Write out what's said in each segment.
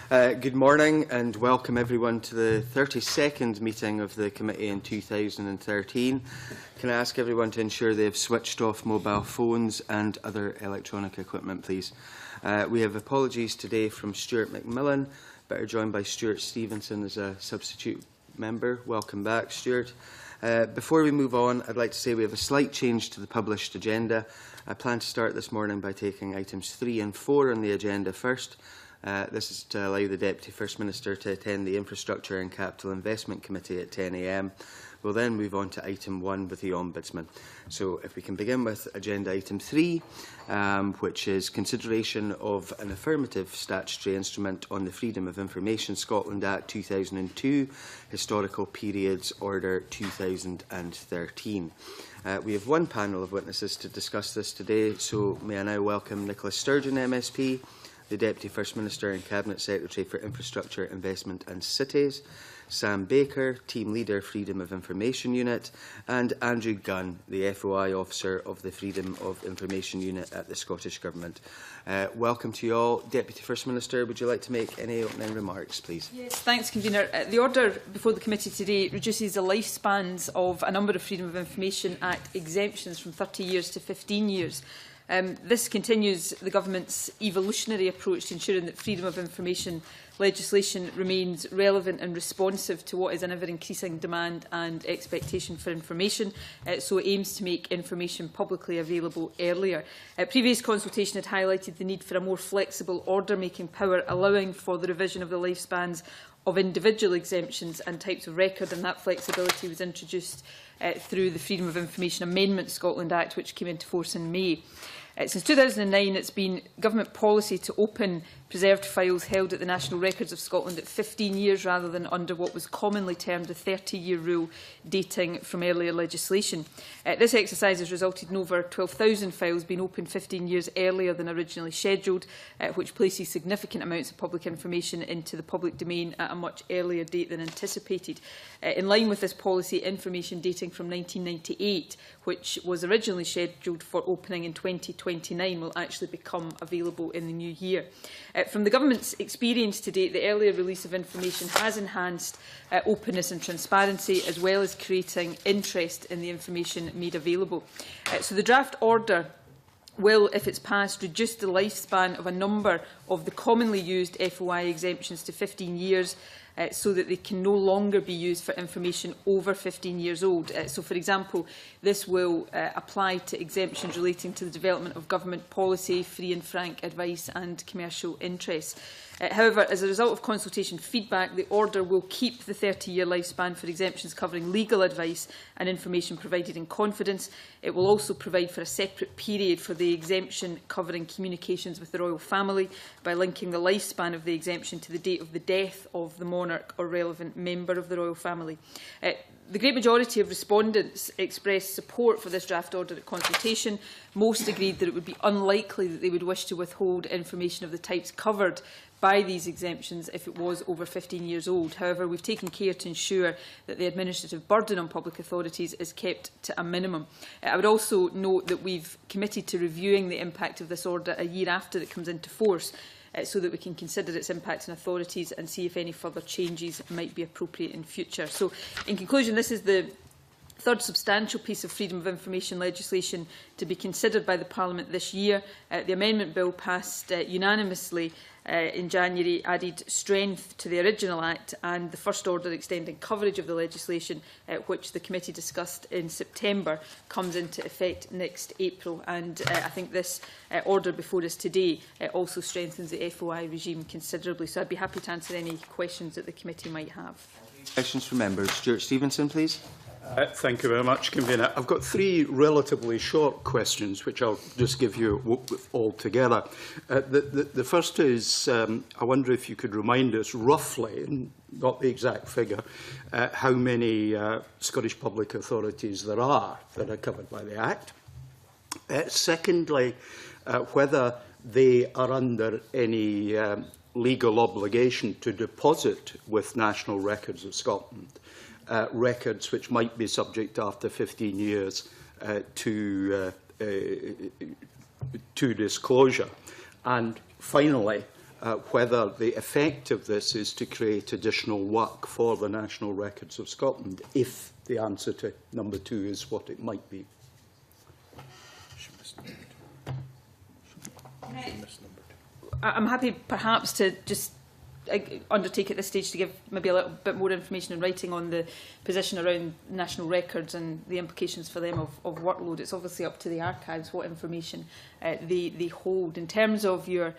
Good morning and welcome everyone to the 32nd meeting of the committee in 2013. Can I ask everyone to ensure they have switched off mobile phones and other electronic equipment, please? We have apologies today from Stuart McMillan, but are joined by Stuart Stevenson as a substitute member. Welcome back, Stuart. Before we move on, I'd like to say we have a slight change to the published agenda. I plan to start this morning by taking items 3 and 4 on the agenda first. This is to allow the Deputy First Minister to attend the Infrastructure and Capital Investment Committee at 10 a.m. We'll then move on to item 1 with the Ombudsman. So if we can begin with agenda item 3, which is consideration of an affirmative statutory instrument on the Freedom of Information Scotland Act 2002, Historical Periods Order 2013. We have one panel of witnesses to discuss this today, so may I now welcome Nicola Sturgeon MSP, the Deputy First Minister and Cabinet Secretary for Infrastructure, Investment and Cities, Sam Baker, Team Leader, Freedom of Information Unit, and Andrew Gunn, the FOI Officer of the Freedom of Information Unit at the Scottish Government. Welcome to you all. Deputy First Minister, would you like to make any opening remarks, please? Yes, thanks, Convener. The order before the committee today reduces the lifespans of a number of Freedom of Information Act exemptions from 30 years to 15 years. This continues the Government's evolutionary approach to ensuring that freedom of information legislation remains relevant and responsive to what is an ever-increasing demand and expectation for information, so it aims to make information publicly available earlier. Previous consultation had highlighted the need for a more flexible order-making power, allowing for the revision of the lifespans of individual exemptions and types of record, and that flexibility was introduced through the Freedom of Information Amendment Scotland Act, which came into force in May. Since 2009, it's been government policy to open preserved files held at the National Records of Scotland at 15 years rather than under what was commonly termed the 30-year rule dating from earlier legislation. This exercise has resulted in over 12,000 files being opened 15 years earlier than originally scheduled, which places significant amounts of public information into the public domain at a much earlier date than anticipated. In line with this policy, information dating from 1998, which was originally scheduled for opening in 2029, will actually become available in the new year. From the Government's experience to date, the earlier release of information has enhanced openness and transparency, as well as creating interest in the information made available. So the draft order will, if it's passed, reduce the lifespan of a number of the commonly used FOI exemptions to 15 years, so that they can no longer be used for information over 15 years old. So, for example, this will apply to exemptions relating to the development of government policy, free and frank advice and commercial interests. However, as a result of consultation feedback, the order will keep the 30-year lifespan for exemptions covering legal advice and information provided in confidence. It will also provide for a separate period for the exemption covering communications with the royal family by linking the lifespan of the exemption to the date of the death of the monarch or relevant member of the royal family. The great majority of respondents expressed support for this draft order at consultation. Most agreed that it would be unlikely that they would wish to withhold information of the types covered by these exemptions if it was over 15 years old. However, we've taken care to ensure that the administrative burden on public authorities is kept to a minimum. I would also note that we've committed to reviewing the impact of this order a year after it comes into force, so that we can consider its impact on authorities and see if any further changes might be appropriate in future. So, in conclusion, this is the third substantial piece of freedom of information legislation to be considered by the Parliament this year. The Amendment Bill passed unanimously in January added strength to the original Act, and the first order extending coverage of the legislation, which the committee discussed in September, comes into effect next April. And I think this order before us today also strengthens the FOI regime considerably. So I'd be happy to answer any questions that the committee might have. Questions from members. Stuart Stevenson, please. Thank you very much, Convener. I've got 3 relatively short questions, which I'll just give you all together. The first is, I wonder if you could remind us roughly, and not the exact figure, how many Scottish public authorities there are that are covered by the Act. Secondly, whether they are under any legal obligation to deposit with National Records of Scotland records which might be subject after 15 years to disclosure. And finally, whether the effect of this is to create additional work for the National Records of Scotland, if the answer to number 2 is what it might be. I'm happy perhaps to just undertake at this stage to give maybe a little bit more information in writing on the position around national records and the implications for them of workload. It's obviously up to the archives what information they hold. In terms of your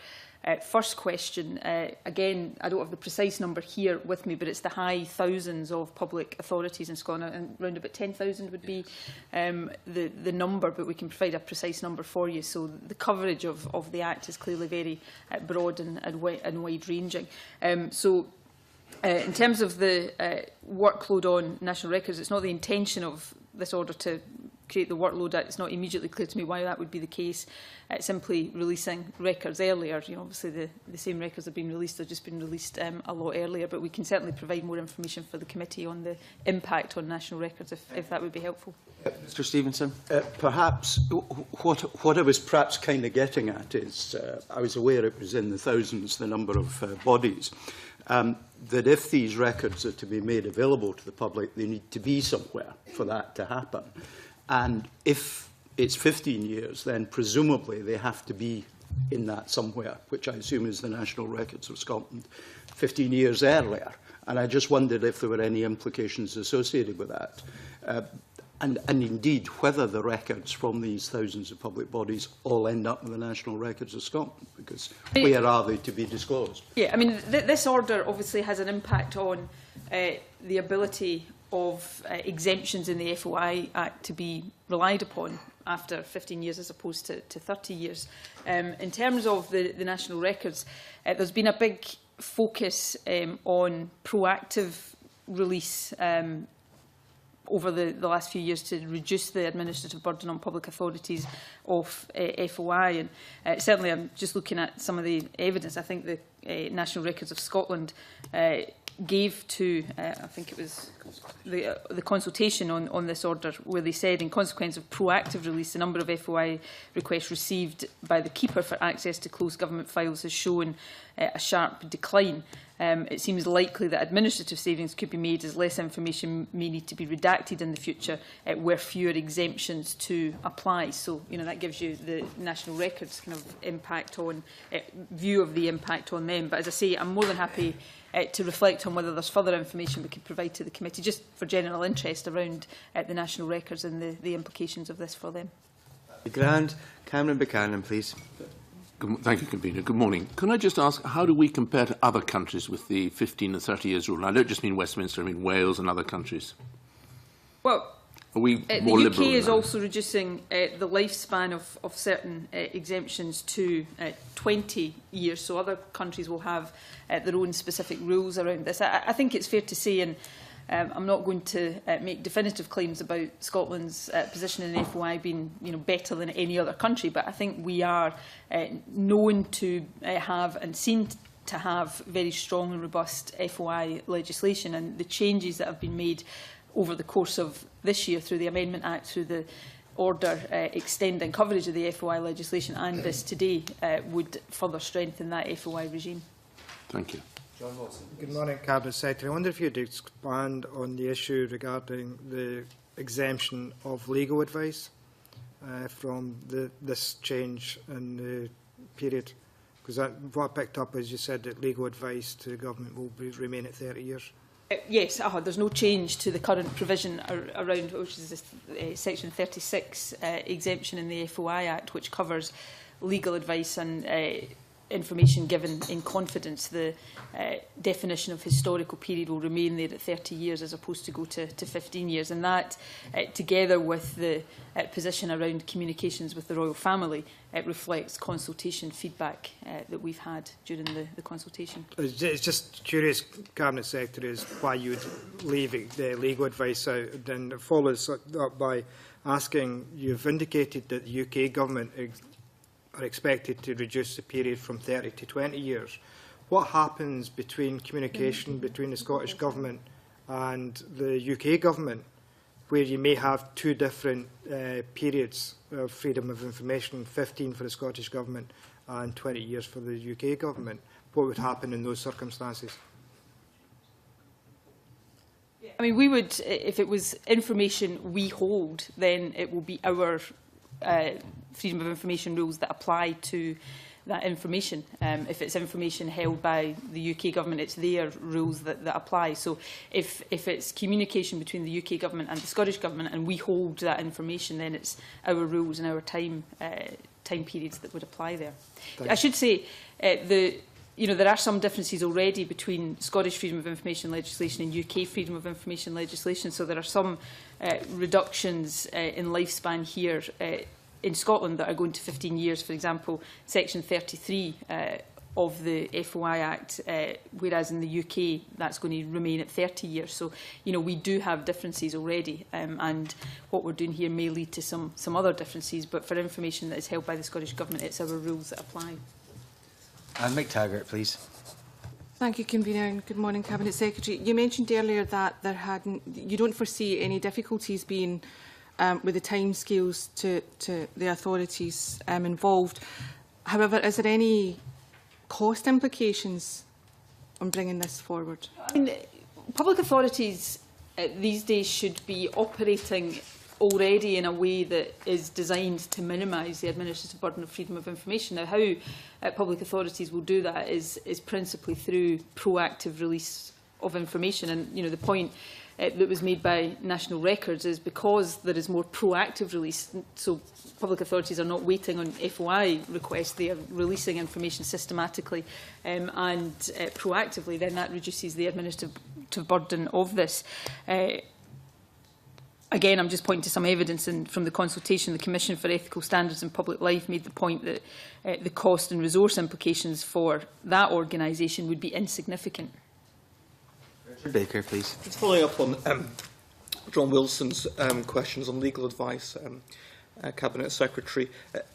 first question, again, I don't have the precise number here with me, but it's the high thousands of public authorities in Scotland, and around about 10,000 would be the number, but we can provide a precise number for you. So the coverage of the Act is clearly very broad and wide-ranging. In terms of the workload on national records, it's not the intention of this order to create the workload. It's not immediately clear to me why that would be the case. Simply releasing records earlier. You know, obviously the same records have been released, they've just been released a lot earlier, but we can certainly provide more information for the committee on the impact on national records if that would be helpful. Mr Stevenson. Perhaps what I was perhaps kind of getting at is, I was aware it was in the thousands, the number of bodies, that if these records are to be made available to the public, they need to be somewhere for that to happen. And if it's 15 years, then presumably they have to be in that somewhere, which I assume is the National Records of Scotland, 15 years earlier. And I just wondered if there were any implications associated with that. And indeed, whether the records from these thousands of public bodies all end up in the National Records of Scotland, because where are they to be disclosed? Yeah, I mean, this order obviously has an impact on the ability of exemptions in the FOI Act to be relied upon after 15 years as opposed to 30 years. In terms of the national records, there's been a big focus on proactive release over the last few years to reduce the administrative burden on public authorities of FOI. And certainly I'm just looking at some of the evidence. I think the National Records of Scotland gave to, I think it was the consultation on this order, where they said, in consequence of proactive release, the number of FOI requests received by the Keeper for access to closed government files has shown a sharp decline. It seems likely that administrative savings could be made as less information may need to be redacted in the future where fewer exemptions to apply. So, you know, that gives you the national records kind of impact on, view of the impact on them. But as I say, I'm more than happy to reflect on whether there's further information we could provide to the committee, just for general interest around the national records and the implications of this for them. Grand. Cameron Buchanan, please. Thank you, Convener. Good morning. Can I just ask, how do we compare to other countries with the 15 and 30 years rule? And I don't just mean Westminster, I mean Wales and other countries. Well, are we more the liberal UK is now? also reducing the lifespan of certain exemptions to 20 years, so other countries will have their own specific rules around this. I think it's fair to say, and I'm not going to make definitive claims about Scotland's position in FOI being, you know, better than any other country, but I think we are known to have and seen to have very strong and robust FOI legislation, and the changes that have been made over the course of this year through the Amendment Act, through the order extending coverage of the FOI legislation and this today would further strengthen that FOI regime. Thank you. John Wilson. Good morning, Cabinet Secretary. I wonder if you'd expand on the issue regarding the exemption of legal advice from this change in the period. Because what I picked up is you said that legal advice to the government will remain at 30 years. Yes, there's no change to the current provision around, which is this, Section 36 exemption in the FOI Act, which covers legal advice and information given in confidence. The definition of historical period will remain there at 30 years as opposed to go to 15 years. And that, together with the position around communications with the royal family, it reflects consultation feedback that we've had during the consultation. It's just curious, Cabinet Secretary, is why you would leave the legal advice out. Then it follows up by asking, you've indicated that the UK government are expected to reduce the period from 30 to 20 years. What happens between communication between the Scottish Government and the UK Government where you may have two different periods of freedom of information, 15 for the Scottish Government and 20 years for the UK Government. What would happen in those circumstances? I mean, we would, if it was information we hold, then it will be our freedom of information rules that apply to that information. If it's information held by the UK Government, it's their rules that apply. So if it's communication between the UK Government and the Scottish Government and we hold that information, then it's our rules and our time periods that would apply there. I should say there are some differences already between Scottish freedom of information legislation and UK freedom of information legislation. So there are some reductions in lifespan here in Scotland that are going to 15 years. For example, Section 33 of the FOI Act, whereas in the UK that's going to remain at 30 years. So, we do have differences already, and what we're doing here may lead to some other differences. But for information that is held by the Scottish Government, it's our rules that apply. And Mick Taggart, please. Thank you, Convener, and good morning, Cabinet Secretary. You mentioned earlier that you don't foresee any difficulties being with the timescales to the authorities involved. However, is there any cost implications on bringing this forward? I mean, public authorities these days should be operating already in a way that is designed to minimise the administrative burden of freedom of information. Now, how public authorities will do that is principally through proactive release of information. And the point that was made by National Records is because there is more proactive release, so public authorities are not waiting on FOI requests, they are releasing information systematically and proactively, then that reduces the administrative burden of this. Again, I'm just pointing to some evidence from the consultation. The Commission for Ethical Standards in Public Life made the point that the cost and resource implications for that organisation would be insignificant. Richard Baker, please. Just following up on John Wilson's questions on legal advice, Cabinet Secretary,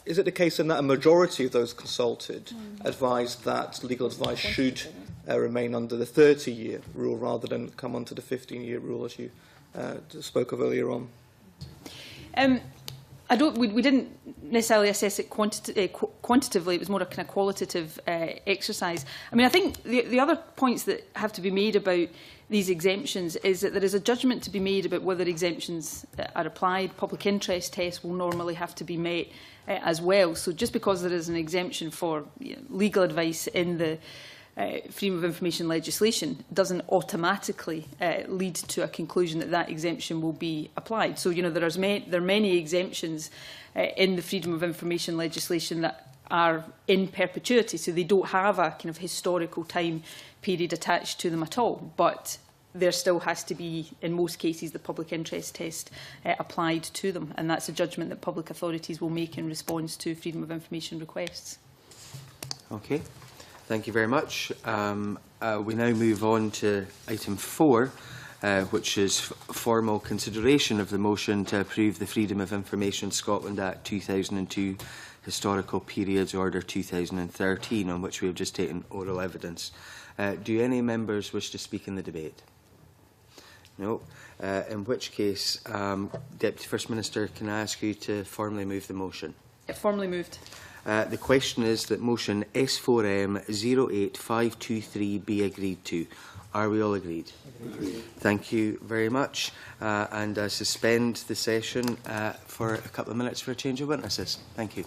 is it the case then that a majority of those consulted advised that legal advice should remain under the 30-year rule rather than come under the 15-year rule, as you spoke of earlier on? We didn't necessarily assess it quantitatively. It was more a kind of qualitative exercise. I mean, I think the other points that have to be made about these exemptions is that there is a judgment to be made about whether exemptions are applied. Public interest tests will normally have to be met as well. So just because there is an exemption for legal advice in the freedom of information legislation doesn't automatically lead to a conclusion that that exemption will be applied. So, there are many exemptions in the freedom of information legislation that are in perpetuity, so they don't have a kind of historical time period attached to them at all. But there still has to be, in most cases, the public interest test applied to them, and that's a judgment that public authorities will make in response to freedom of information requests. Okay. Thank you very much. We now move on to item 4, which is formal consideration of the motion to approve the Freedom of Information Scotland Act 2002 Historical Periods Order 2013, on which we have just taken oral evidence. Do any members wish to speak in the debate? No. In which case, Deputy First Minister, can I ask you to formally move the motion? Formally moved. The question is that motion S4M 08523 be agreed to. Are we all agreed? Agreed. Thank you very much. And I suspend the session for a couple of minutes for a change of witnesses. Thank you.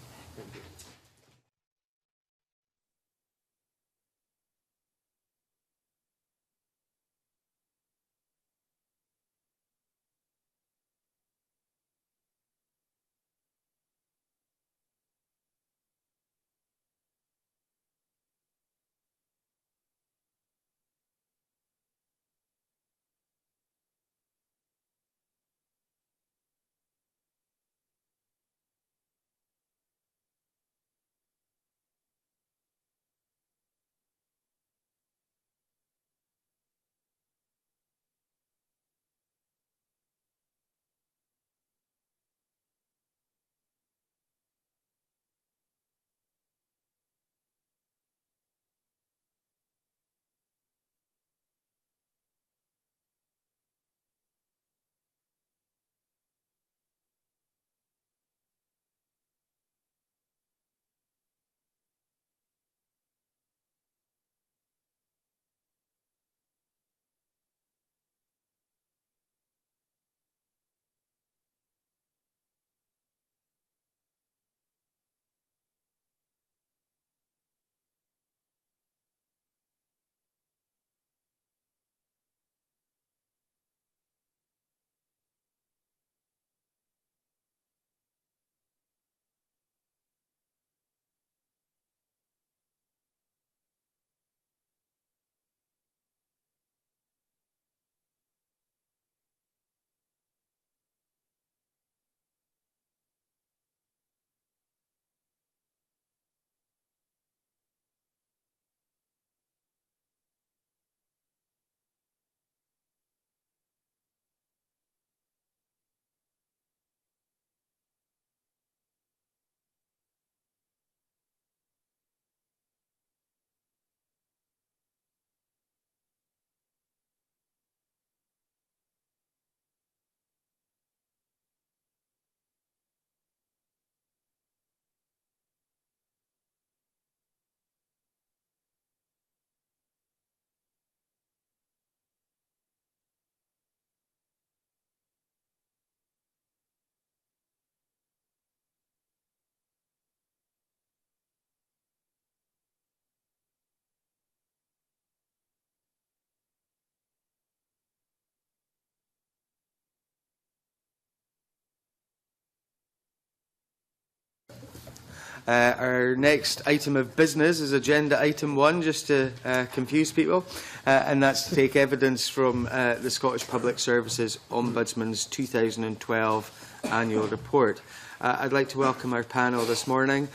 Our next item of business is agenda item 1, just to confuse people, and that's to take evidence from the Scottish Public Services Ombudsman's 2012 annual report. I'd like to welcome our panel this morning.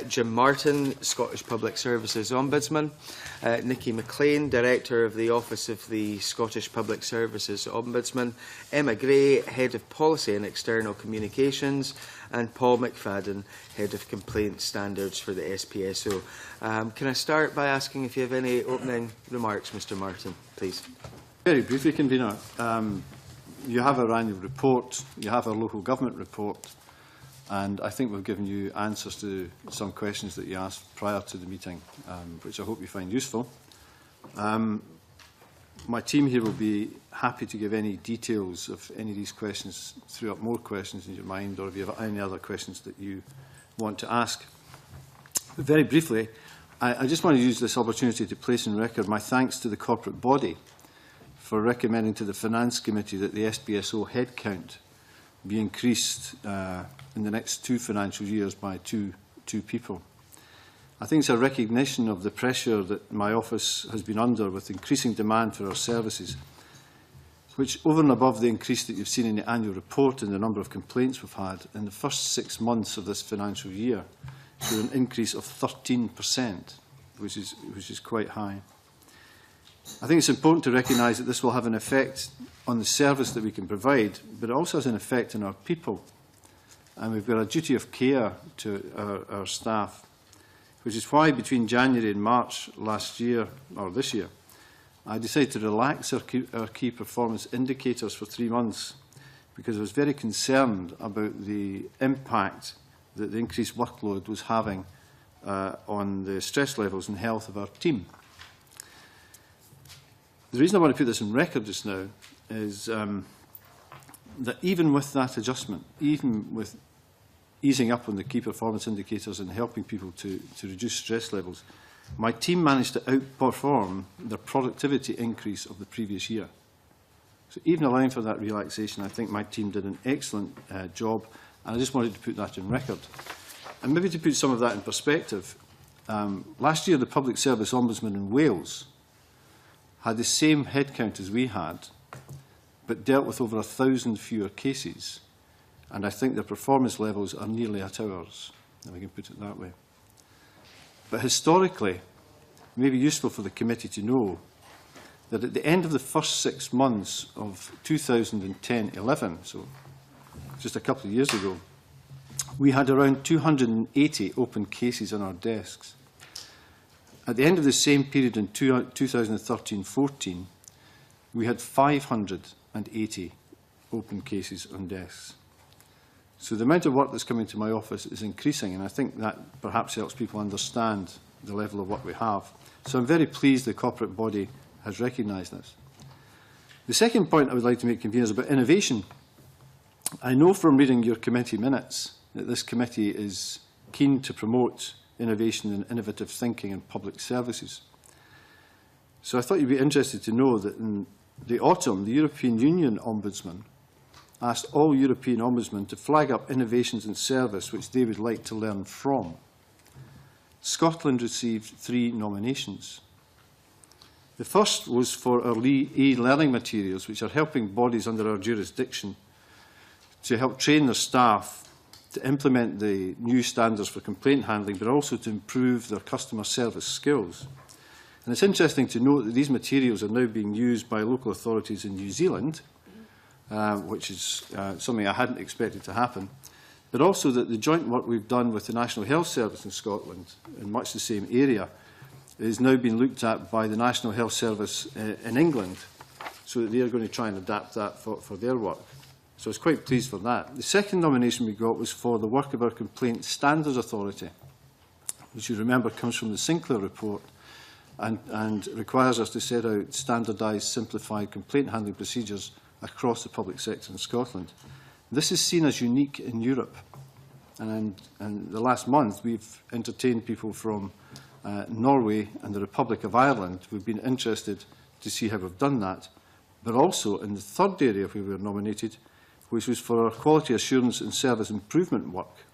Jim Martin, Scottish Public Services Ombudsman, Nicky McLean, Director of the Office of the Scottish Public Services Ombudsman, Emma Gray, Head of Policy and External Communications, and Paul McFadden, Head of Complaint Standards for the SPSO. Can I start by asking if you have any opening remarks, Mr Martin, please? Very briefly, Convener. You have our annual report, you have our local government report, and I think we've given you answers to some questions that you asked prior to the meeting, which I hope you find useful. My team here will be happy to give any details of any of these questions, throw up more questions in your mind, or if you have any other questions that you want to ask. But very briefly, I just want to use this opportunity to place on record my thanks to the corporate body for recommending to the Finance Committee that the SPSO headcount be increased in the next 2 financial years by two people. I think it's a recognition of the pressure that my office has been under with increasing demand for our services, which, over and above the increase that you've seen in the annual report and the number of complaints we've had, in the first 6 months of this financial year, showed an increase of 13%, which is quite high. I think it's important to recognise that this will have an effect on the service that we can provide, but it also has an effect on our people. And we've got a duty of care to our staff, which is why between January and March last year, or this year, I decided to relax our key performance indicators for 3 months, because I was very concerned about the impact that the increased workload was having on the stress levels and health of our team. The reason I want to put this on record just now is that even with that adjustment, even with easing up on the key performance indicators and helping people to reduce stress levels, my team managed to outperform the productivity increase of the previous year. So even allowing for that relaxation, I think my team did an excellent job, and I just wanted to put that on record. And maybe to put some of that in perspective, last year the Public Service Ombudsman in Wales had the same headcount as we had, but dealt with over 1,000 fewer cases. And I think their performance levels are nearly at ours, if I can put it that way. But historically, it may be useful for the committee to know that at the end of the first 6 months of 2010-11, so just a couple of years ago, we had around 280 open cases on our desks. At the end of the same period in 2013-14, we had 580 open cases on desks. So the amount of work that's coming to my office is increasing, and I think that perhaps helps people understand the level of work we have. So I'm very pleased the corporate body has recognised this. The second point I would like to make, Convener, is about innovation. I know from reading your committee minutes that this committee is keen to promote innovation and innovative thinking in public services. So I thought you'd be interested to know that in the autumn, the European Union Ombudsman asked all European Ombudsmen to flag up innovations in service which they would like to learn from. Scotland received 3 nominations. The first was for our e-learning materials, which are helping bodies under our jurisdiction to help train their staff to implement the new standards for complaint handling, but also to improve their customer service skills. And it's interesting to note that these materials are now being used by local authorities in New Zealand, which is something I hadn't expected to happen, but also that the joint work we've done with the National Health Service in Scotland, in much the same area, is now being looked at by the National Health Service in England, so that they are going to try and adapt that for their work. So I was quite pleased for that. The second nomination we got was for the work of our Complaint Standards Authority, which you remember comes from the Sinclair report and requires us to set out standardised, simplified complaint handling procedures across the public sector in Scotland. This is seen as unique in Europe. And in the last month, we've entertained people from Norway and the Republic of Ireland who've been interested to see how we've done that, but also in the third area where we were nominated, which was for our quality assurance and service improvement work.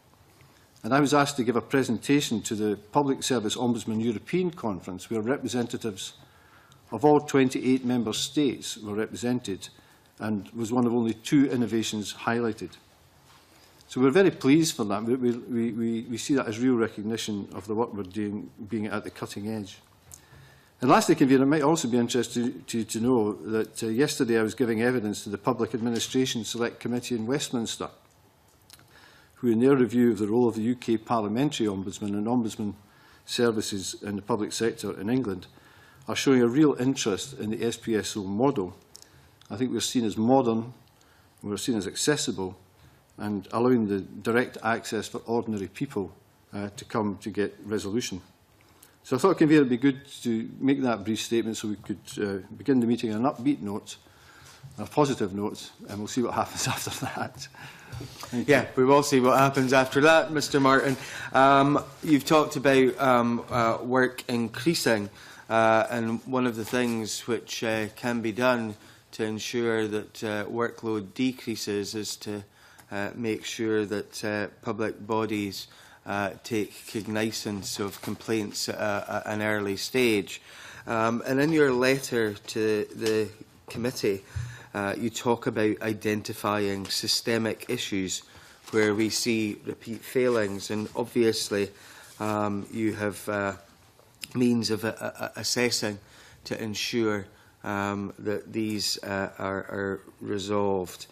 and I was asked to give a presentation to the Public Service Ombudsman European Conference, where representatives of all 28 member states were represented, and was one of only 2 innovations highlighted. So we're very pleased for that. We see that as real recognition of the work we're doing, being at the cutting edge. And lastly, Convener, it might also be interesting to know that yesterday I was giving evidence to the Public Administration Select Committee in Westminster, who in their review of the role of the UK Parliamentary Ombudsman and Ombudsman services in the public sector in England are showing a real interest in the SPSO model. I think we're seen as modern, we're seen as accessible, and allowing the direct access for ordinary people to come to get resolution. So I thought, Convener, it would be good to make that brief statement so we could begin the meeting on an upbeat note, a positive note, and we'll see what happens after that. Yeah, we will see what happens after that, Mr Martin. You've talked about work increasing, and one of the things which can be done to ensure that workload decreases is to make sure that public bodies take cognizance of complaints at an early stage. And in your letter to the committee, you talk about identifying systemic issues where we see repeat failings, and obviously you have means of assessing to ensure that these are resolved.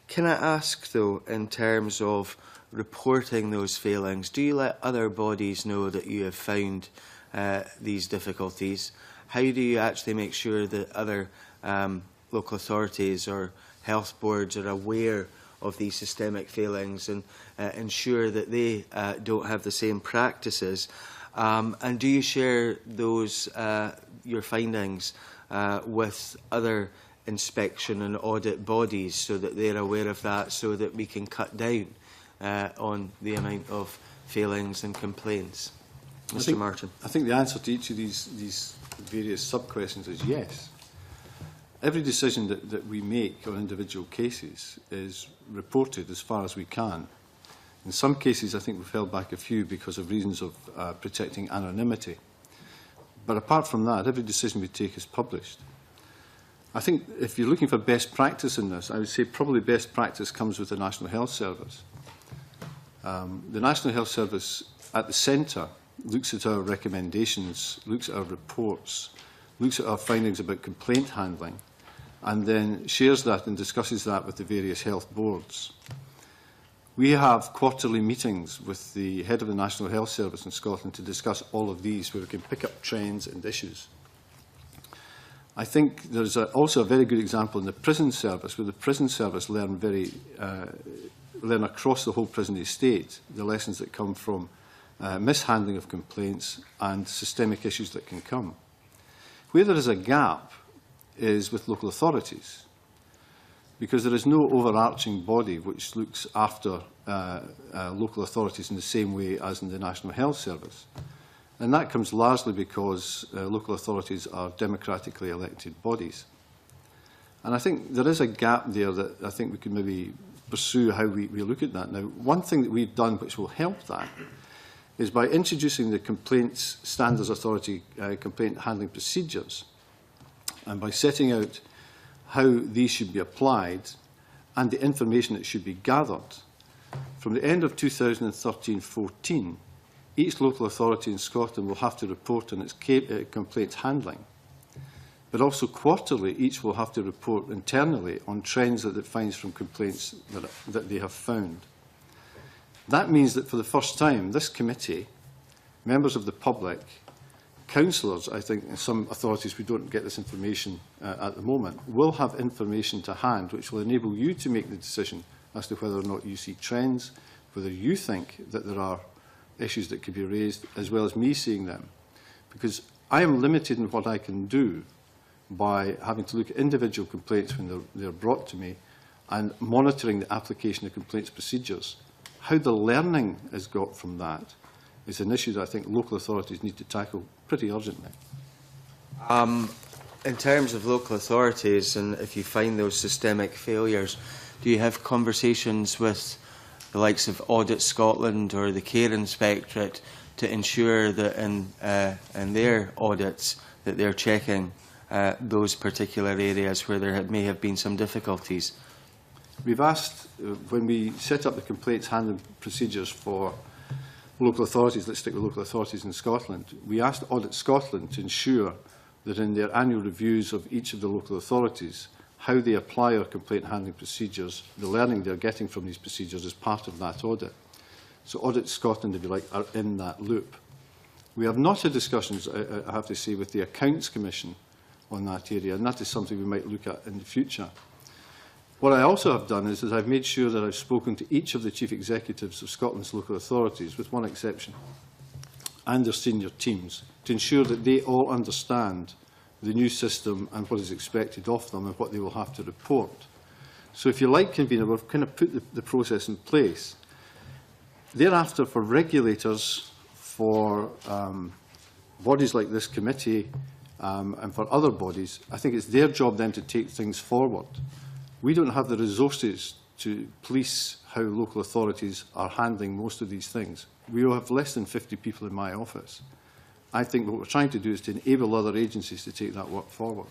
Can I ask, though, in terms of reporting those failings, do you let other bodies know that you have found these difficulties? How do you actually make sure that other local authorities or health boards are aware of these systemic failings and ensure that they don't have the same practices? And do you share those your findings with other inspection and audit bodies so that they're aware of that, so that we can cut down on the amount of failings and complaints? Mr Martin. I think the answer to each of these various sub-questions is yes. Every decision that we make on individual cases is reported as far as we can. In some cases, I think we've held back a few because of reasons of protecting anonymity. But apart from that, every decision we take is published. I think if you're looking for best practice in this, I would say probably best practice comes with the National Health Service. The National Health Service at the centre looks at our recommendations, looks at our reports, looks at our findings about complaint handling, and then shares that and discusses that with the various health boards. We have quarterly meetings with the head of the National Health Service in Scotland to discuss all of these, where we can pick up trends and issues. I think there's also a very good example in the prison service, where the prison service learn across the whole prison estate the lessons that come from mishandling of complaints and systemic issues that can come. Where there is a gap is with local authorities, because there is no overarching body which looks after local authorities in the same way as in the National Health Service. And that comes largely because local authorities are democratically elected bodies. And I think there is a gap there that I think we can maybe pursue how we look at that. Now, one thing that we've done which will help that is by introducing the Complaints Standards Authority complaint handling procedures, and by setting out how these should be applied and the information that should be gathered. From the end of 2013-14, each local authority in Scotland will have to report on its complaints handling, but also quarterly each will have to report internally on trends that it finds from complaints that they have found. That means that for the first time, this committee, members of the public, councillors, I think in some authorities we don't get this information at the moment, will have information to hand which will enable you to make the decision as to whether or not you see trends, whether you think that there are issues that could be raised, as well as me seeing them. Because I am limited in what I can do by having to look at individual complaints when they're brought to me and monitoring the application of complaints procedures. How the learning is got from that is an issue that I think local authorities need to tackle pretty urgently. In terms of local authorities, and if you find those systemic failures, do you have conversations with the likes of Audit Scotland or the Care Inspectorate to ensure that in their audits that they're checking those particular areas where there may have been some difficulties? We've asked, when we set up the complaints handling procedures for local authorities, let's stick with local authorities in Scotland, we asked Audit Scotland to ensure that in their annual reviews of each of the local authorities, how they apply our complaint handling procedures, the learning they're getting from these procedures is part of that audit. So Audit Scotland, if you like, are in that loop. We have not had discussions, I have to say, with the Accounts Commission on that area, and that is something we might look at in the future. What I also have done is I've made sure that I've spoken to each of the chief executives of Scotland's local authorities, with one exception, and their senior teams, to ensure that they all understand the new system and what is expected of them and what they will have to report. So if you like, Convener, we've kind of put the process in place. Thereafter, for regulators, for bodies like this committee and for other bodies, I think it's their job then to take things forward. We don't have the resources to police how local authorities are handling most of these things. We will have less than 50 people in my office. I think what we're trying to do is to enable other agencies to take that work forward.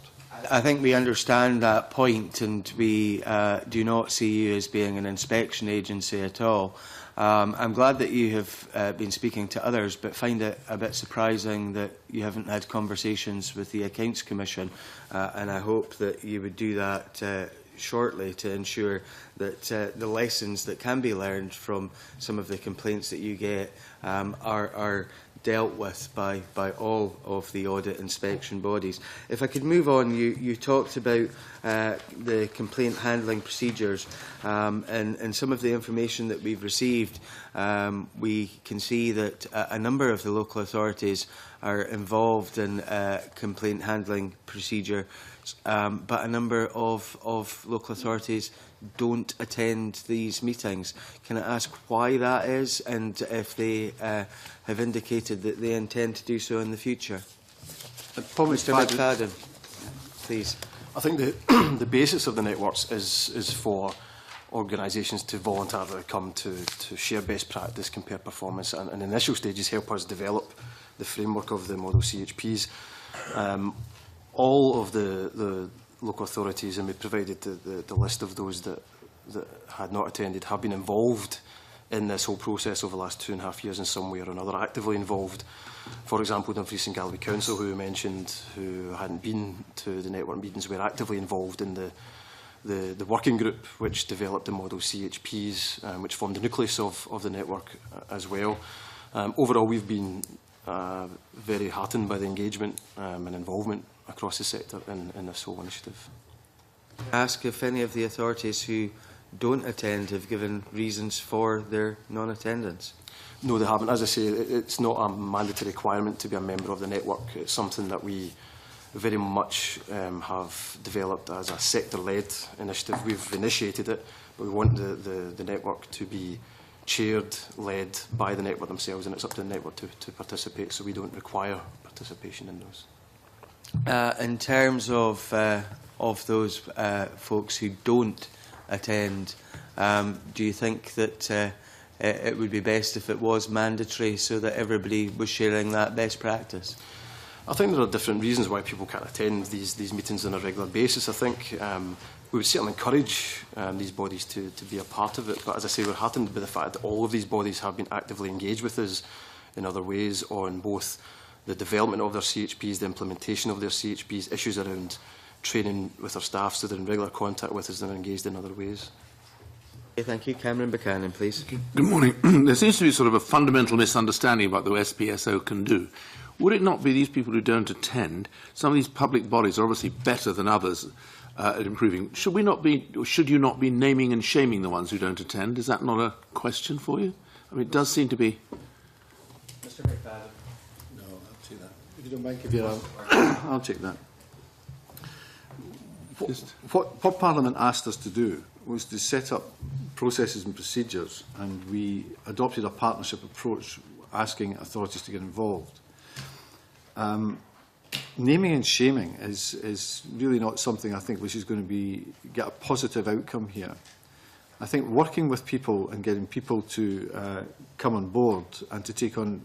I think we understand that point, and we do not see you as being an inspection agency at all. I'm glad that you have been speaking to others, but find it a bit surprising that you haven't had conversations with the Accounts Commission, and I hope that you would do that shortly to ensure that the lessons that can be learned from some of the complaints that you get are dealt with by all of the audit inspection bodies. If I could move on, you talked about the complaint handling procedures, and some of the information that we've received, we can see that a number of the local authorities are involved in complaint handling procedure, but a number of local authorities don't attend these meetings. Can I ask why that is, and if they have indicated that they intend to do so in the future? Mr McFadden, please. I think the basis of the networks is for organisations to voluntarily come to share best practice, compare performance, and in initial stages help us develop the framework of the model CHPs. All of the local authorities, and we provided the list of those that had not attended, have been involved in this whole process over the last 2.5 years in some way or another, actively involved. For example, Dumfries and Galloway Council, who we mentioned, who hadn't been to the network meetings, were actively involved in the working group which developed the model CHPs, which formed the nucleus of the network as well. Overall, we've been very heartened by the engagement and involvement across the sector in this whole initiative. Ask if any of the authorities who don't attend have given reasons for their non-attendance. No, they haven't. As I say, it's not a mandatory requirement to be a member of the network. It's something that we very much have developed as a sector-led initiative. We've initiated it, but we want the network to be chaired, led by the network themselves, and it's up to the network to participate, so we don't require participation in those. In terms of those folks who don't attend, do you think that it would be best if it was mandatory so that everybody was sharing that best practice? I think there are different reasons why people can't attend these meetings on a regular basis. I think we would certainly encourage these bodies to be a part of it, but as I say, we're heartened by the fact that all of these bodies have been actively engaged with us in other ways on both the development of their CHPs, the implementation of their CHPs, issues around training with our staff, so they're in regular contact with us and are engaged in other ways. Okay, thank you. Cameron Buchanan, please. Good morning. There seems to be sort of a fundamental misunderstanding about what the SPSO can do. Would it not be these people who don't attend? Some of these public bodies are obviously better than others at improving. Should you not be naming and shaming the ones who don't attend? Is that not a question for you? I mean, it does seem to be. Mr McFadden. No, I'll take that. If you don't mind, I'll take that. What Parliament asked us to do was to set up processes and procedures, and we adopted a partnership approach asking authorities to get involved. Naming and shaming is really not something I think which is going to get a positive outcome here. I think working with people and getting people to come on board and to take on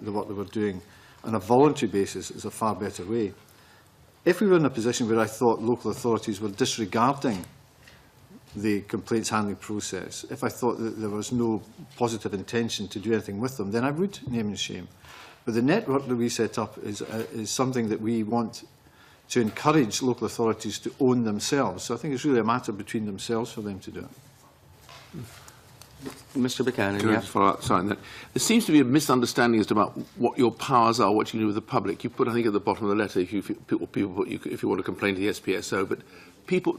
the work that we're doing on a voluntary basis is a far better way. If we were in a position where I thought local authorities were disregarding the complaints handling process, if I thought that there was no positive intention to do anything with them, then I would name and shame. But the network that we set up is something that we want to encourage local authorities to own themselves. So I think it's really a matter between themselves for them to do it. Mr Buchanan, Can I just follow up? Sorry, on that? There seems to be a misunderstanding as to about what your powers are, what you can do with the public. You put, I think, at the bottom of the letter, if you want to complain to the SPSO, but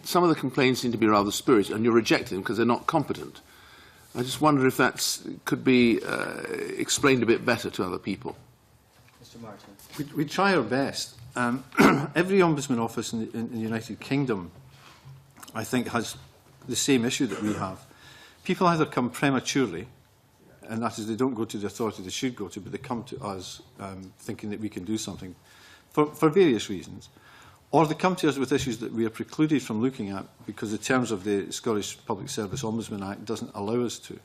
some of the complaints seem to be rather spurious, and you're rejecting them because they're not competent. I just wonder if that could be explained a bit better to other people. Mr Martin. We try our best. Every Ombudsman office in the United Kingdom, I think, has the same issue that we have. People either come prematurely, and that is they don't go to the authority they should go to, but they come to us thinking that we can do something for various reasons, or they come to us with issues that we are precluded from looking at because the terms of the Scottish Public Service Ombudsman Act doesn't allow us to.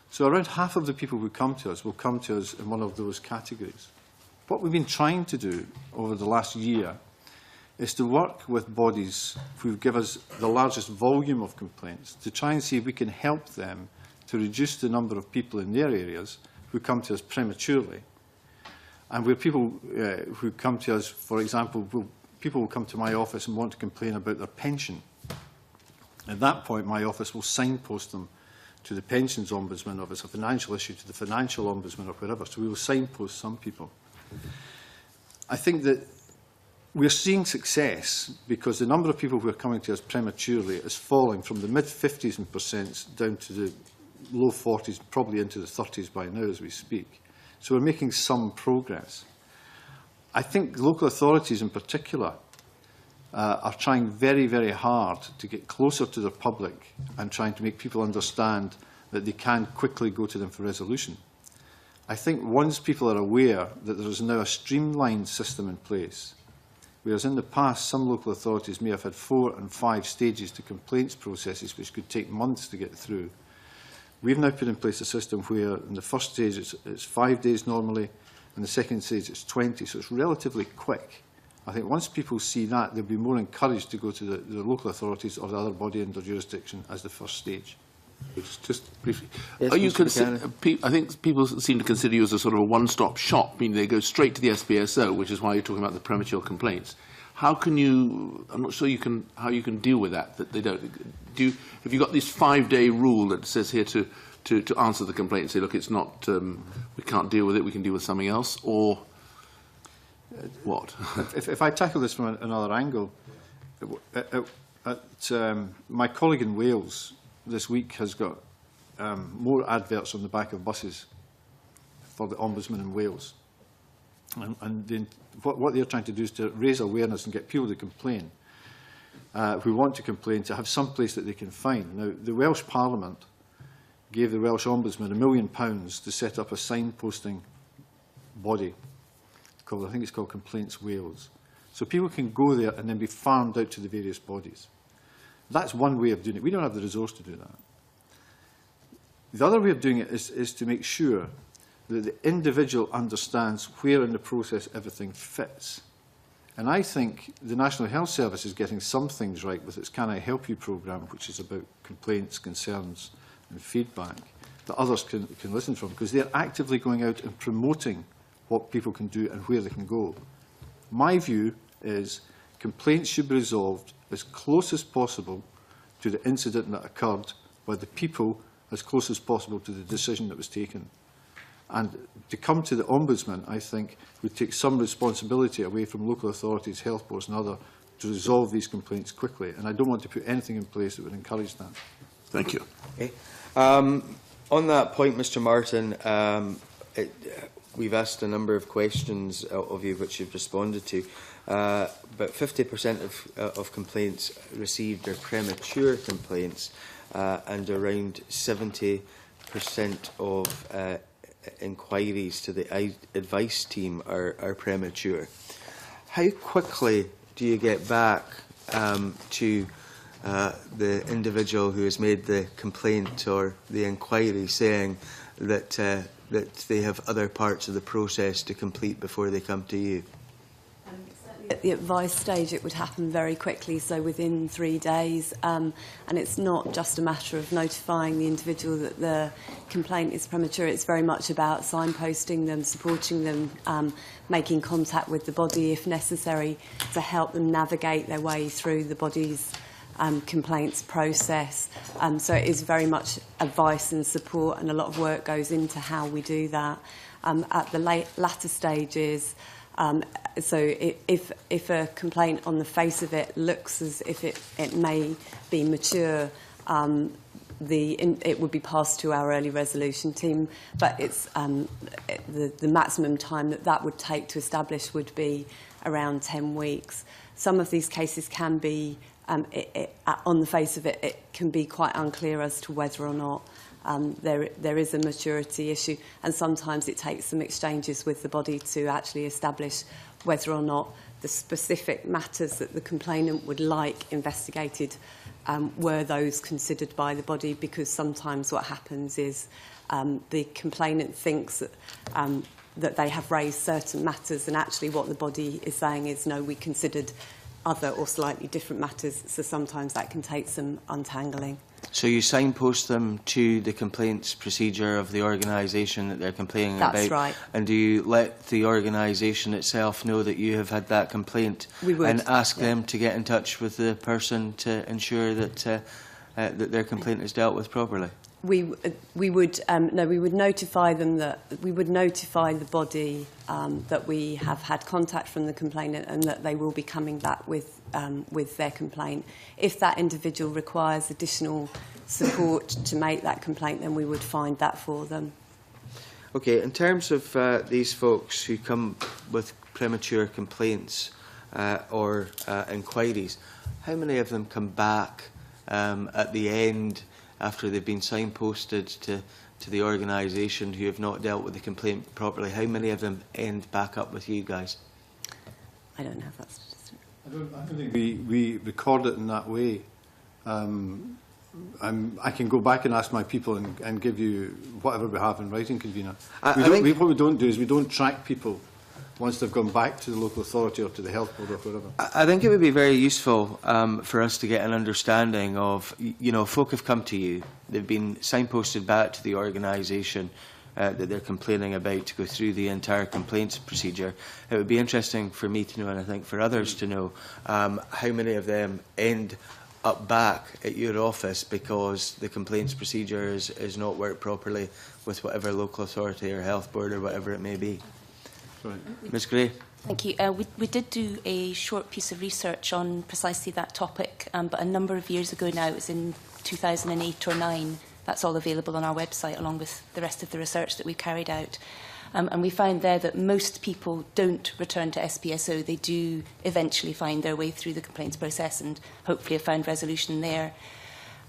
So around half of the people who come to us will come to us in one of those categories. What we've been trying to do over the last year is to work with bodies who give us the largest volume of complaints to try and see if we can help them to reduce the number of people in their areas who come to us prematurely. And where people who come to us, for example, people will come to my office and want to complain about their pension. At that point, my office will signpost them to the Pensions Ombudsman, or if it's a financial issue, to the Financial Ombudsman or wherever. So we will signpost some people. I think that we're seeing success because the number of people who are coming to us prematurely is falling from the mid-50s in percent down to the low 40s, probably into the 30s by now as we speak. So we're making some progress. I think local authorities in particular are trying very, very hard to get closer to their public and trying to make people understand that they can quickly go to them for resolution. I think once people are aware that there is now a streamlined system in place, whereas in the past some local authorities may have had 4 and 5 stages to complaints processes which could take months to get through, we've now put in place a system where in the first stage it's 5 days normally, and the second stage it's 20, so it's relatively quick. I think once people see that, they'll be more encouraged to go to the local authorities or the other body in their jurisdiction as the first stage. Just briefly, yes, are you I think people seem to consider you as a sort of a one-stop shop, meaning they go straight to the SPSO, which is why you're talking about the premature complaints. How can you? I'm not sure how you can deal with that. That they don't. Have you got this 5-day rule that says here to answer the complaint and say, look, it's not. We can't deal with it. We can deal with something else, or what? If I tackle this from another angle, my colleague in Wales this week has got more adverts on the back of buses for the Ombudsman in Wales. And what they're trying to do is to raise awareness and get people to complain, who want to complain, to have some place that they can find. Now, the Welsh Parliament gave the Welsh Ombudsman £1 million to set up a signposting body called, I think it's called Complaints Wales. So people can go there and then be farmed out to the various bodies. That's one way of doing it. We don't have the resource to do that. The other way of doing it is to make sure that the individual understands where in the process everything fits. And I think the National Health Service is getting some things right with its Can I Help You programme, which is about complaints, concerns and feedback that others can listen from, because they're actively going out and promoting what people can do and where they can go. My view is complaints should be resolved as close as possible to the incident that occurred by the people as close as possible to the decision that was taken. And to come to the Ombudsman, I think, would take some responsibility away from local authorities, health boards and others to resolve these complaints quickly. And I don't want to put anything in place that would encourage that. Thank you. Okay. On that point, Mr Martin, we've asked a number of questions of you which you've responded to. About 50% of complaints received are premature complaints, and around 70% of inquiries to the advice team are premature. How quickly do you get back to the individual who has made the complaint or the inquiry saying that, that they have other parts of the process to complete before they come to you? At the advice stage, it would happen very quickly, so within 3 days. And it's not just a matter of notifying the individual that the complaint is premature. It's very much about signposting them, supporting them, making contact with the body if necessary to help them navigate their way through the body's complaints process. So it is very much advice and support, and a lot of work goes into how we do that. At the latter stages, so if a complaint on the face of it looks as if it may be mature, it would be passed to our early resolution team, but it's the maximum time that would take to establish would be around 10 weeks. Some of these cases can be, on the face of it, it can be quite unclear as to whether or not there is a maturity issue, and sometimes it takes some exchanges with the body to actually establish whether or not the specific matters that the complainant would like investigated were those considered by the body, because sometimes what happens is the complainant thinks that they have raised certain matters, and actually what the body is saying is, no, we considered other or slightly different matters, so sometimes that can take some untangling. So you signpost them to the complaints procedure of the organisation that they're complaining about? That's right. And do you let the organisation itself know that you have had that complaint? We would. And ask them to get in touch with the person to ensure that, that their complaint is dealt with properly? We would notify them that we would notify the body that we have had contact from the complainant and that they will be coming back with their complaint. If that individual requires additional support to make that complaint, then we would find that for them. Okay, in terms of these folks who come with premature complaints or inquiries, how many of them come back at the end after they've been signposted to the organisation who have not dealt with the complaint properly? How many of them end back up with you guys? I don't have that statistic. I don't think we record it in that way. I can go back and ask my people and give you whatever we have in writing, convener. What we don't do is we don't track people once they've gone back to the local authority or to the health board or whatever. I think it would be very useful for us to get an understanding of, you know, folk have come to you, they've been signposted back to the organisation that they're complaining about to go through the entire complaints procedure. It would be interesting for me to know, and I think for others to know, how many of them end up back at your office because the complaints procedure is not worked properly with whatever local authority or health board or whatever it may be. Right. Ms Gray. Thank you. We did do a short piece of research on precisely that topic, but a number of years ago now. It was in 2008 or 9. That's all available on our website, along with the rest of the research that we've carried out. And we found there that most people don't return to SPSO. They do eventually find their way through the complaints process and hopefully have found resolution there.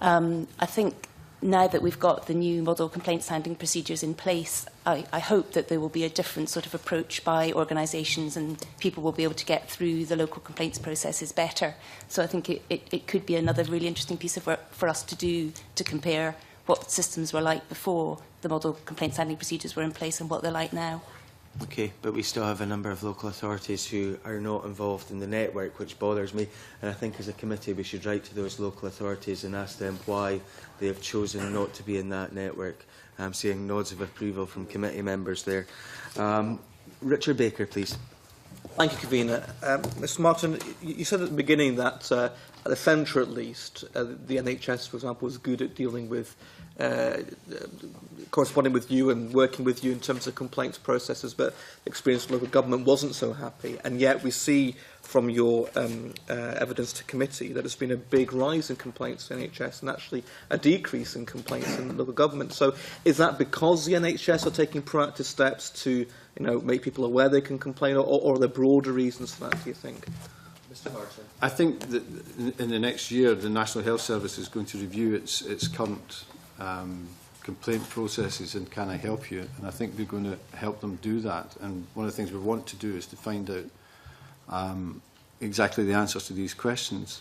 I think now that we've got the new model complaints handling procedures in place, I hope that there will be a different sort of approach by organisations and people will be able to get through the local complaints processes better. So I think it could be another really interesting piece of work for us to do to compare what systems were like before the model complaints handling procedures were in place and what they're like now. Okay, but we still have a number of local authorities who are not involved in the network, which bothers me. And I think as a committee we should write to those local authorities and ask them why they have chosen not to be in that network. I'm seeing nods of approval from committee members there. Richard Baker, please. Thank you, Convener. Mr Martin, you said at the beginning that at the centre at least, the NHS, for example, was good at dealing with corresponding with you and working with you in terms of complaints processes, but the experience of local government wasn't so happy. And yet we see from your evidence to committee that there's been a big rise in complaints to the NHS and actually a decrease in complaints in local government. So is that because the NHS are taking proactive steps to make people aware they can complain, or are there broader reasons for that, do you think? Mr Martin. I think that in the next year the National Health Service is going to review its current complaint processes and can I help you? And I think we're going to help them do that. And one of the things we want to do is to find out exactly the answers to these questions.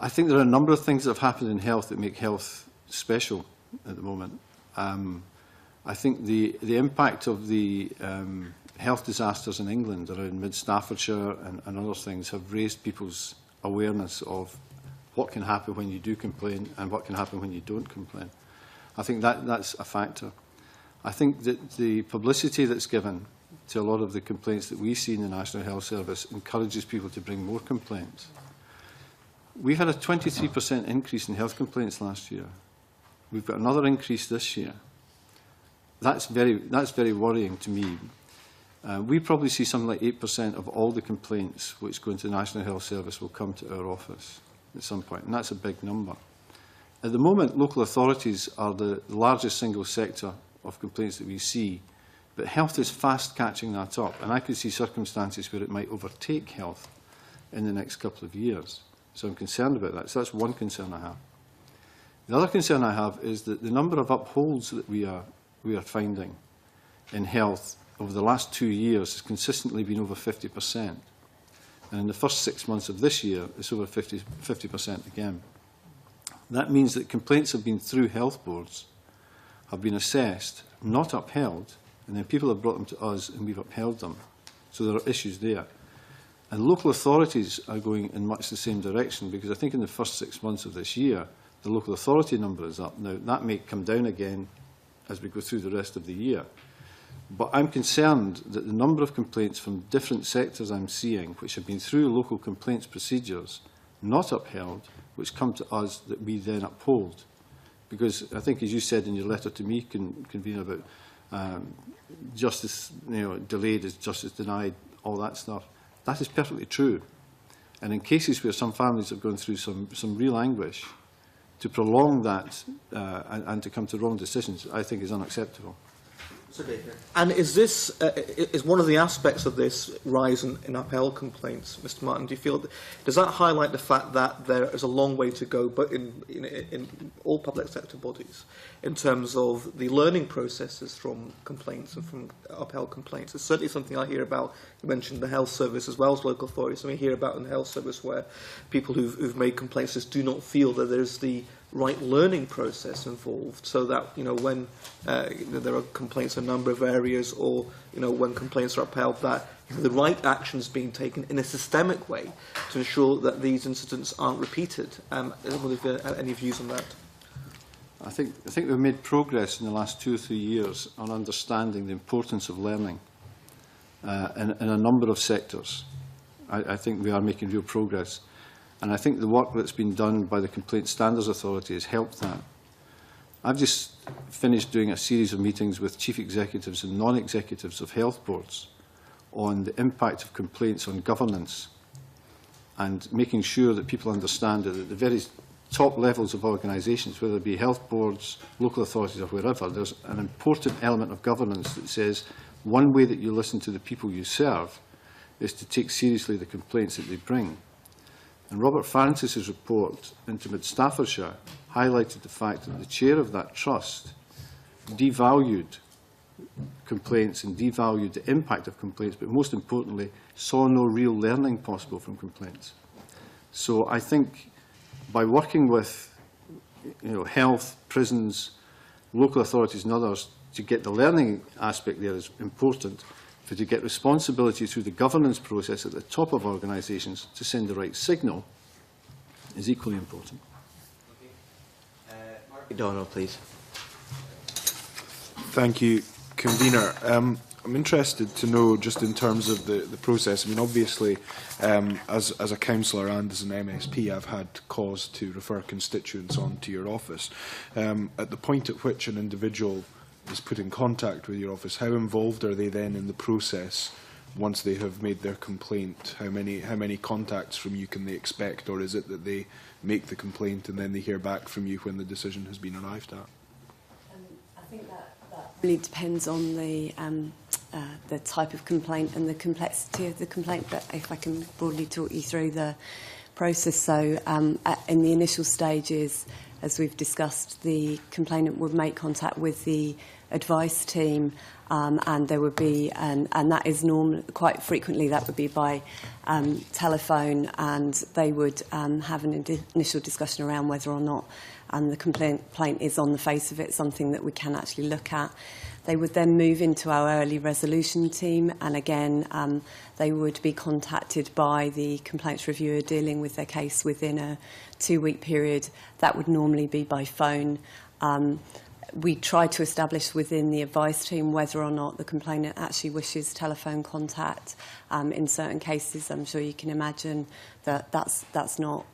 I think there are a number of things that have happened in health that make health special at the moment. I think the impact of the health disasters in England around mid-Staffordshire and other things have raised people's awareness of what can happen when you do complain and what can happen when you don't complain. I think that's a factor. I think that the publicity that's given to a lot of the complaints that we see in the National Health Service encourages people to bring more complaints. We've had a 23% increase in health complaints last year. We've got another increase this year. That's very worrying to me. We probably see something like 8% of all the complaints which go into the National Health Service will come to our office at some point, and that's a big number. At the moment, local authorities are the largest single sector of complaints that we see, but health is fast catching that up, and I could see circumstances where it might overtake health in the next couple of years. So I'm concerned about that. So that's one concern I have. The other concern I have is that the number of upholds that we are finding in health over the last 2 years has consistently been over 50%. And in the first 6 months of this year, it's over 50% again. That means that complaints have been through health boards, have been assessed, not upheld, and then people have brought them to us and we've upheld them. So there are issues there. And local authorities are going in much the same direction, because I think in the first 6 months of this year, the local authority number is up. Now, that may come down again as we go through the rest of the year. But I'm concerned that the number of complaints from different sectors I'm seeing, which have been through local complaints procedures, not upheld, which come to us that we then uphold. Because I think, as you said in your letter to me, Convener, about justice delayed is justice denied, all that stuff, that is perfectly true. And in cases where some families have gone through some real anguish, to prolong that and to come to wrong decisions, I think is unacceptable. And is this is one of the aspects of this rise in upheld complaints, Mr. Martin? Do you feel does that highlight the fact that there is a long way to go, but in all public sector bodies, in terms of the learning processes from complaints and from upheld complaints? It's certainly something I hear about. You mentioned the health service as well as local authorities. We hear about in the health service where people who've made complaints just do not feel that there's the right learning process involved, so that when there are complaints in a number of areas, or when complaints are upheld, that the right action is being taken in a systemic way to ensure that these incidents aren't repeated. I don't know if you have any views on that. I think we've made progress in the last 2 or 3 years on understanding the importance of learning in a number of sectors. I think we are making real progress. And I think the work that's been done by the Complaint Standards Authority has helped that. I've just finished doing a series of meetings with chief executives and non-executives of health boards on the impact of complaints on governance, and making sure that people understand that at the very top levels of organisations, whether it be health boards, local authorities or wherever, there's an important element of governance that says one way that you listen to the people you serve is to take seriously the complaints that they bring. And Robert Francis's report into Mid-Staffordshire highlighted the fact that the chair of that trust devalued complaints and devalued the impact of complaints, but most importantly, saw no real learning possible from complaints. So I think by working with health, prisons, local authorities and others to get the learning aspect there is important, but to get responsibility through the governance process at the top of organisations to send the right signal is equally important. Mark McDonald, please. Thank you, Convener. I'm interested to know, just in terms of the process, I mean, obviously, as a councillor and as an MSP, I've had cause to refer constituents on to your office. At the point at which an individual is put in contact with your office, how involved are they then in the process once they have made their complaint? How many contacts from you can they expect, or is it that they make the complaint and then they hear back from you when the decision has been arrived at? I think that really depends on the type of complaint and the complexity of the complaint, but if I can broadly talk you through the process. So in the initial stages, as we've discussed, the complainant would make contact with the advice team, and there would be, and that is normal, quite frequently that would be by telephone, and they would have an initial discussion around whether or not the complaint is on the face of it something that we can actually look at. They would then move into our early resolution team, and again, they would be contacted by the complaints reviewer dealing with their case within a 2-week period. That would normally be by phone. We try to establish within the advice team whether or not the complainant actually wishes telephone contact. In certain cases, I'm sure you can imagine that that's not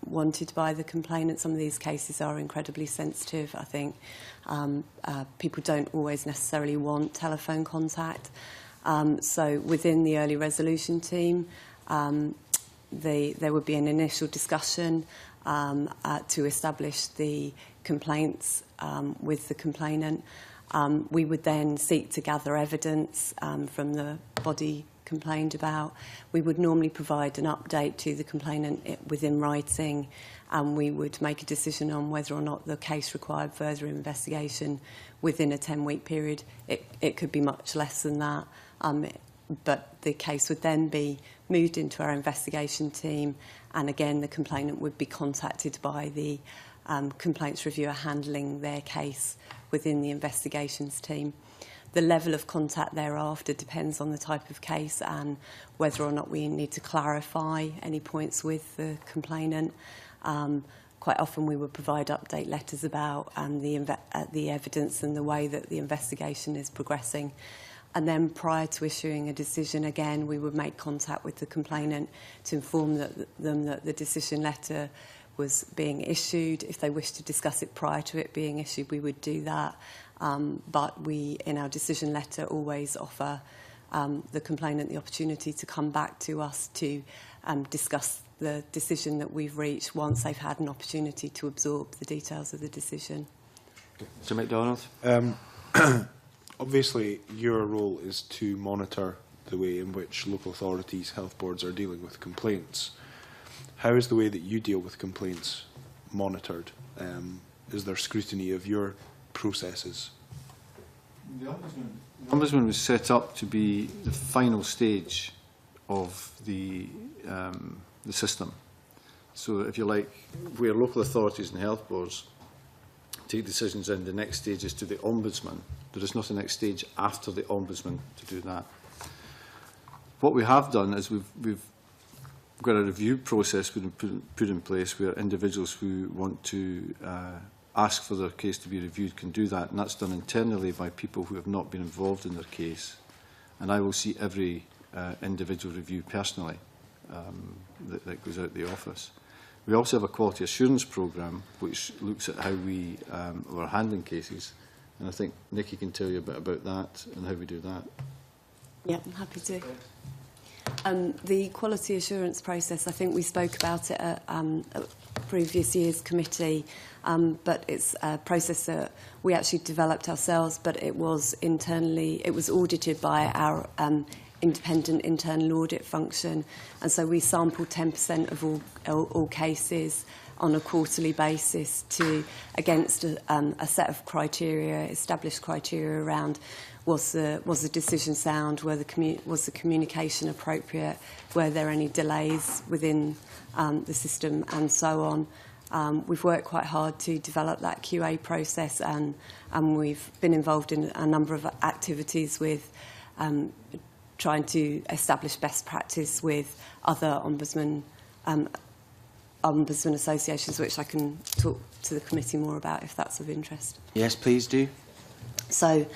wanted by the complainant. Some of these cases are incredibly sensitive. I think people don't always necessarily want telephone contact. So within the early resolution team, there would be an initial discussion to establish the complaints with the complainant. We would then seek to gather evidence from the body complained about. We would normally provide an update to the complainant within writing, and we would make a decision on whether or not the case required further investigation within a 10-week period. It could be much less than that, but the case would then be moved into our investigation team, and again the complainant would be contacted by the complaints reviewer handling their case within the investigations team. The level of contact thereafter depends on the type of case and whether or not we need to clarify any points with the complainant. Quite often we would provide update letters about the evidence and the way that the investigation is progressing. And then prior to issuing a decision, again, we would make contact with the complainant to inform them that the decision letter was being issued. If they wish to discuss it prior to it being issued, we would do that. But we, in our decision letter, always offer the complainant the opportunity to come back to us to discuss the decision that we've reached once they've had an opportunity to absorb the details of the decision. Mr MacDonald. Obviously, your role is to monitor the way in which local authorities, health boards are dealing with complaints. How is the way that you deal with complaints monitored? Is there scrutiny of your processes? The Ombudsman was set up to be the final stage of the system. So, if you like, where local authorities and health boards take decisions in, the next stage is to the Ombudsman. There is not a next stage after the Ombudsman to do that. What we have done is we've got a review process we've put in place where individuals who want to ask for their case to be reviewed can do that, and that's done internally by people who have not been involved in their case. And I will see every individual review personally that goes out the office. We also have a quality assurance programme which looks at how we are handling cases, and I think Nikki can tell you a bit about that and how we do that. Yeah, I'm happy to. The quality assurance process, I think we spoke about it at a previous year's committee, but it's a process that we actually developed ourselves, but it was audited by our independent internal audit function, and so we sampled 10% of all cases on a quarterly basis against a set of criteria, established criteria around was the decision sound, was the communication appropriate, were there any delays within the system, and so on. We've worked quite hard to develop that QA process, and we've been involved in a number of activities with trying to establish best practice with other ombudsman associations, which I can talk to the committee more about if that's of interest. Yes, please do. So,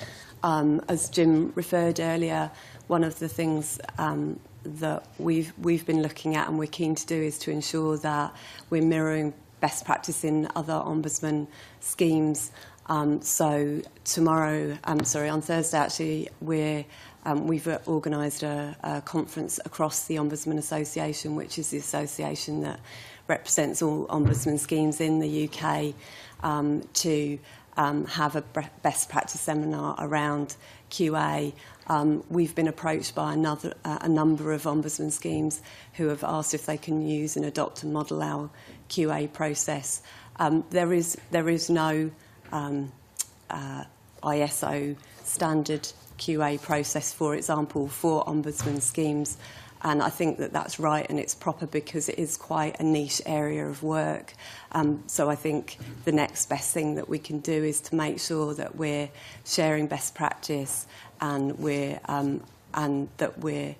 as Jim referred earlier, one of the things that we've been looking at and we're keen to do is to ensure that we're mirroring best practice in other ombudsman schemes. So tomorrow, on Thursday actually, we've organised a conference across the Ombudsman Association, which is the association that represents all ombudsman schemes in the UK, to have a best practice seminar around QA. We've been approached by a number of ombudsman schemes who have asked if they can use and adopt and model our QA process. There is no ISO standard QA process, for example, for ombudsman schemes. And I think that that's right and it's proper because it is quite a niche area of work. So I think the next best thing that we can do is to make sure that we're sharing best practice and that we're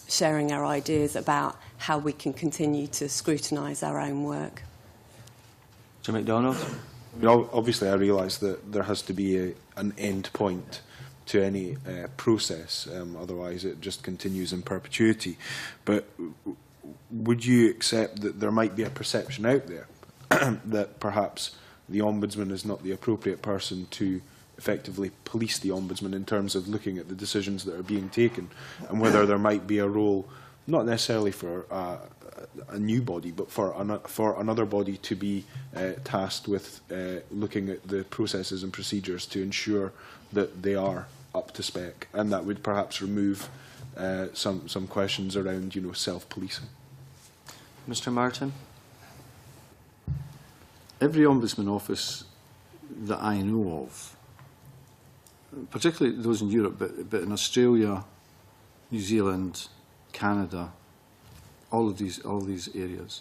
sharing our ideas about how we can continue to scrutinise our own work. Mr MacDonald? Obviously, I realise that there has to be an end point to any process, otherwise it just continues in perpetuity. But would you accept that there might be a perception out there that perhaps the Ombudsman is not the appropriate person to effectively police the Ombudsman in terms of looking at the decisions that are being taken, and whether there might be a role, not necessarily for a new body, but for another body to be tasked with looking at the processes and procedures to ensure that they are up to spec, and that would perhaps remove some questions around, self-policing. Mr Martin? Every Ombudsman office that I know of, particularly those in Europe, but in Australia, New Zealand, Canada, all of these areas,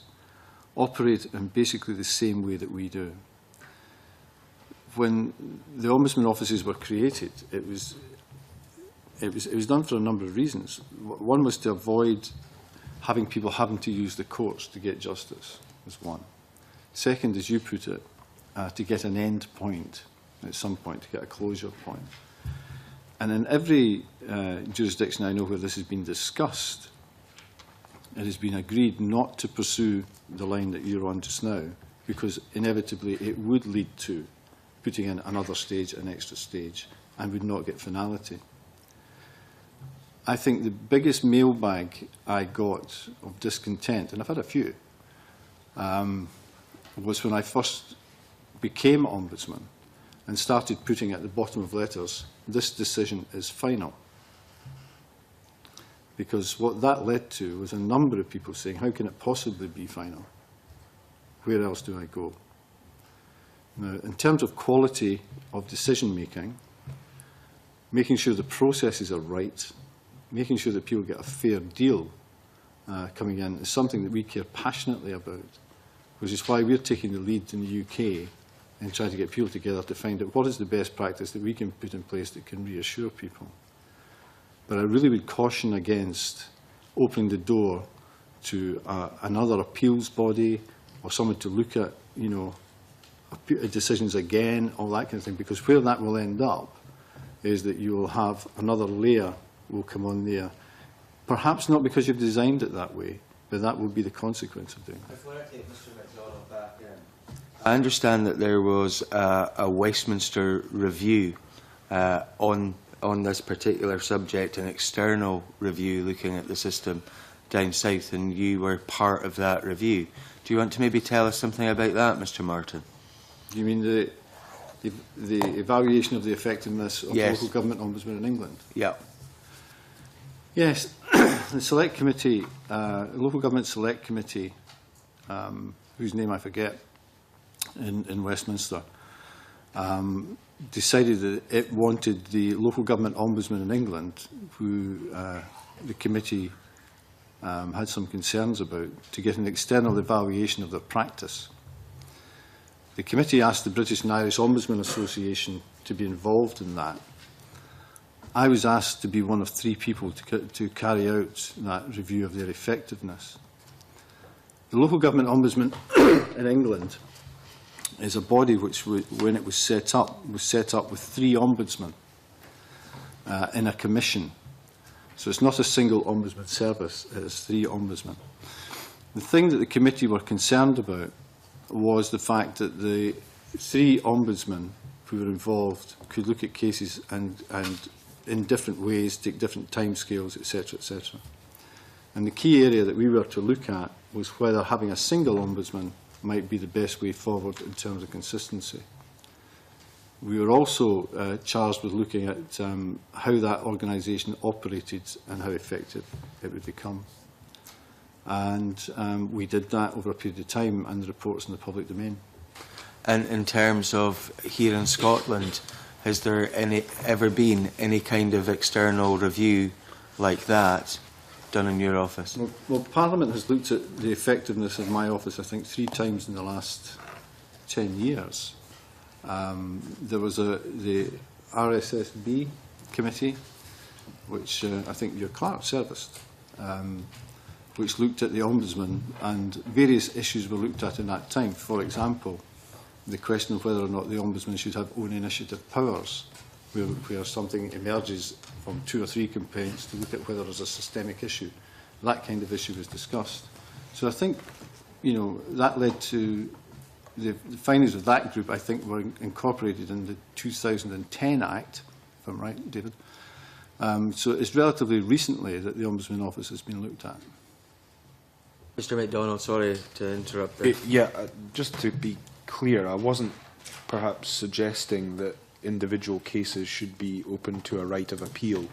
operate in basically the same way that we do. When the Ombudsman offices were created, it was done for a number of reasons. One was to avoid having people having to use the courts to get justice, was one. Second, as you put it, to get an end point at some point, to get a closure point. And in every jurisdiction I know where this has been discussed, it has been agreed not to pursue the line that you're on just now, because inevitably it would lead to putting in another stage, an extra stage, and would not get finality. I think the biggest mailbag I got of discontent, and I've had a few, was when I first became Ombudsman and started putting at the bottom of letters, this decision is final. Because what that led to was a number of people saying, how can it possibly be final? Where else do I go? Now, in terms of quality of decision-making, making sure the processes are right, making sure that people get a fair deal coming in is something that we care passionately about, which is why we're taking the lead in the UK and trying to get people together to find out what is the best practice that we can put in place that can reassure people. But I really would caution against opening the door to another appeals body or someone to look at, decisions again, all that kind of thing, because where that will end up is that you will have another layer will come on there. Perhaps not because you've designed it that way, but that will be the consequence of doing that. Before I take Mr MacDonald back in, I understand that there was a Westminster review on this particular subject, an external review looking at the system down south, and you were part of that review. Do you want to maybe tell us something about that, Mr Martin? Do you mean the evaluation of the effectiveness of Yes. local government ombudsman in England? Yeah. Yes, the select committee, local government select committee, whose name I forget, in Westminster, decided that it wanted the local government ombudsman in England, who the committee had some concerns about, to get an external evaluation of their practice. The committee asked the British and Irish Ombudsman Association to be involved in that. I was asked to be one of 3 people to carry out that review of their effectiveness. The local government ombudsman in England is a body which, when it was set up with 3 ombudsmen in a commission. So it's not a single ombudsman service, it is 3 ombudsmen. The thing that the committee were concerned about was the fact that the 3 ombudsmen who were involved could look at cases and in different ways, take different timescales, etc., etc. And the key area that we were to look at was whether having a single ombudsman might be the best way forward in terms of consistency. We were also charged with looking at how that organisation operated and how effective it would become. And we did that over a period of time, and the report's in the public domain. And in terms of here in Scotland, has there ever been any kind of external review like that done in your office? Well, Parliament has looked at the effectiveness of my office, I think, 3 times in the last 10 years. There was the RSSB committee, which I think your clerk serviced, which looked at the Ombudsman, and various issues were looked at in that time. For example, the question of whether or not the Ombudsman should have own initiative powers, where something emerges from 2 or 3 complaints, to look at whether there's a systemic issue. That kind of issue was discussed. So I think, that led to the findings of that group, I think, were incorporated in the 2010 Act, if I'm right, David. So it's relatively recently that the Ombudsman Office has been looked at. Mr MacDonald, sorry to interrupt there. Just to be clear, I wasn't perhaps suggesting that individual cases should be open to a right of appeal.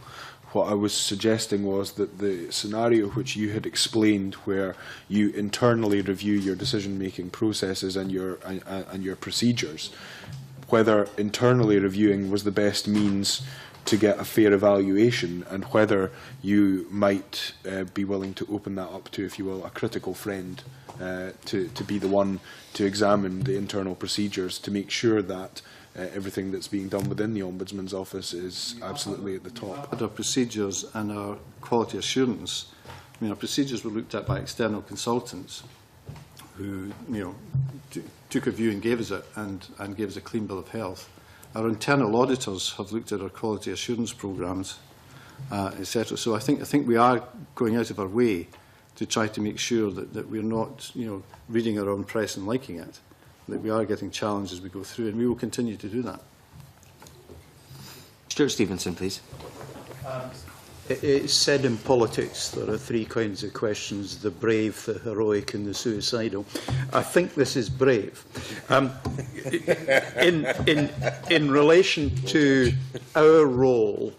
What I was suggesting was that the scenario which you had explained, where you internally review your decision-making processes and your procedures, whether internally reviewing was the best means to get a fair evaluation, and whether you might be willing to open that up to, if you will, a critical friend to be the one to examine the internal procedures to make sure that everything that's being done within the Ombudsman's office is absolutely at the top. Our procedures and our quality assurance, our procedures were looked at by external consultants who, took a view and gave us it, and gave us a clean bill of health. Our internal auditors have looked at our quality assurance programmes, etc. So I think we are going out of our way to try to make sure that we're not, reading our own press and liking it, that we are getting challenged as we go through, and we will continue to do that. Stuart Stevenson, please. It's said in politics there are 3 kinds of questions: the brave, the heroic and the suicidal. I think this is brave. In relation to our role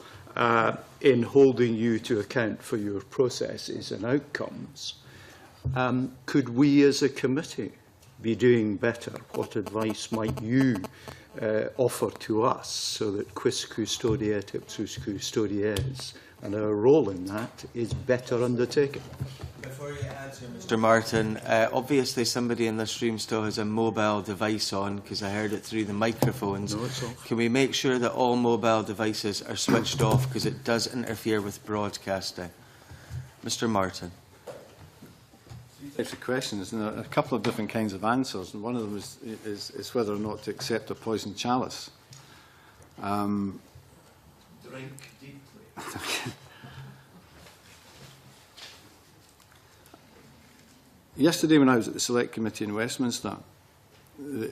in holding you to account for your processes and outcomes, could we as a committee be doing better? What advice might you offer to us so that quis custodiet ipsus custodies, and our role in that is better undertaken? Before you answer, Mr Martin, obviously somebody in this room still has a mobile device on, because I heard it through the microphones. No, it's off. Can we make sure that all mobile devices are switched off, because it does interfere with broadcasting? Mr Martin. Types of questions, and there are a couple of different kinds of answers, and one of them is whether or not to accept a poisoned chalice. Drink deeply. Yesterday, when I was at the Select Committee in Westminster,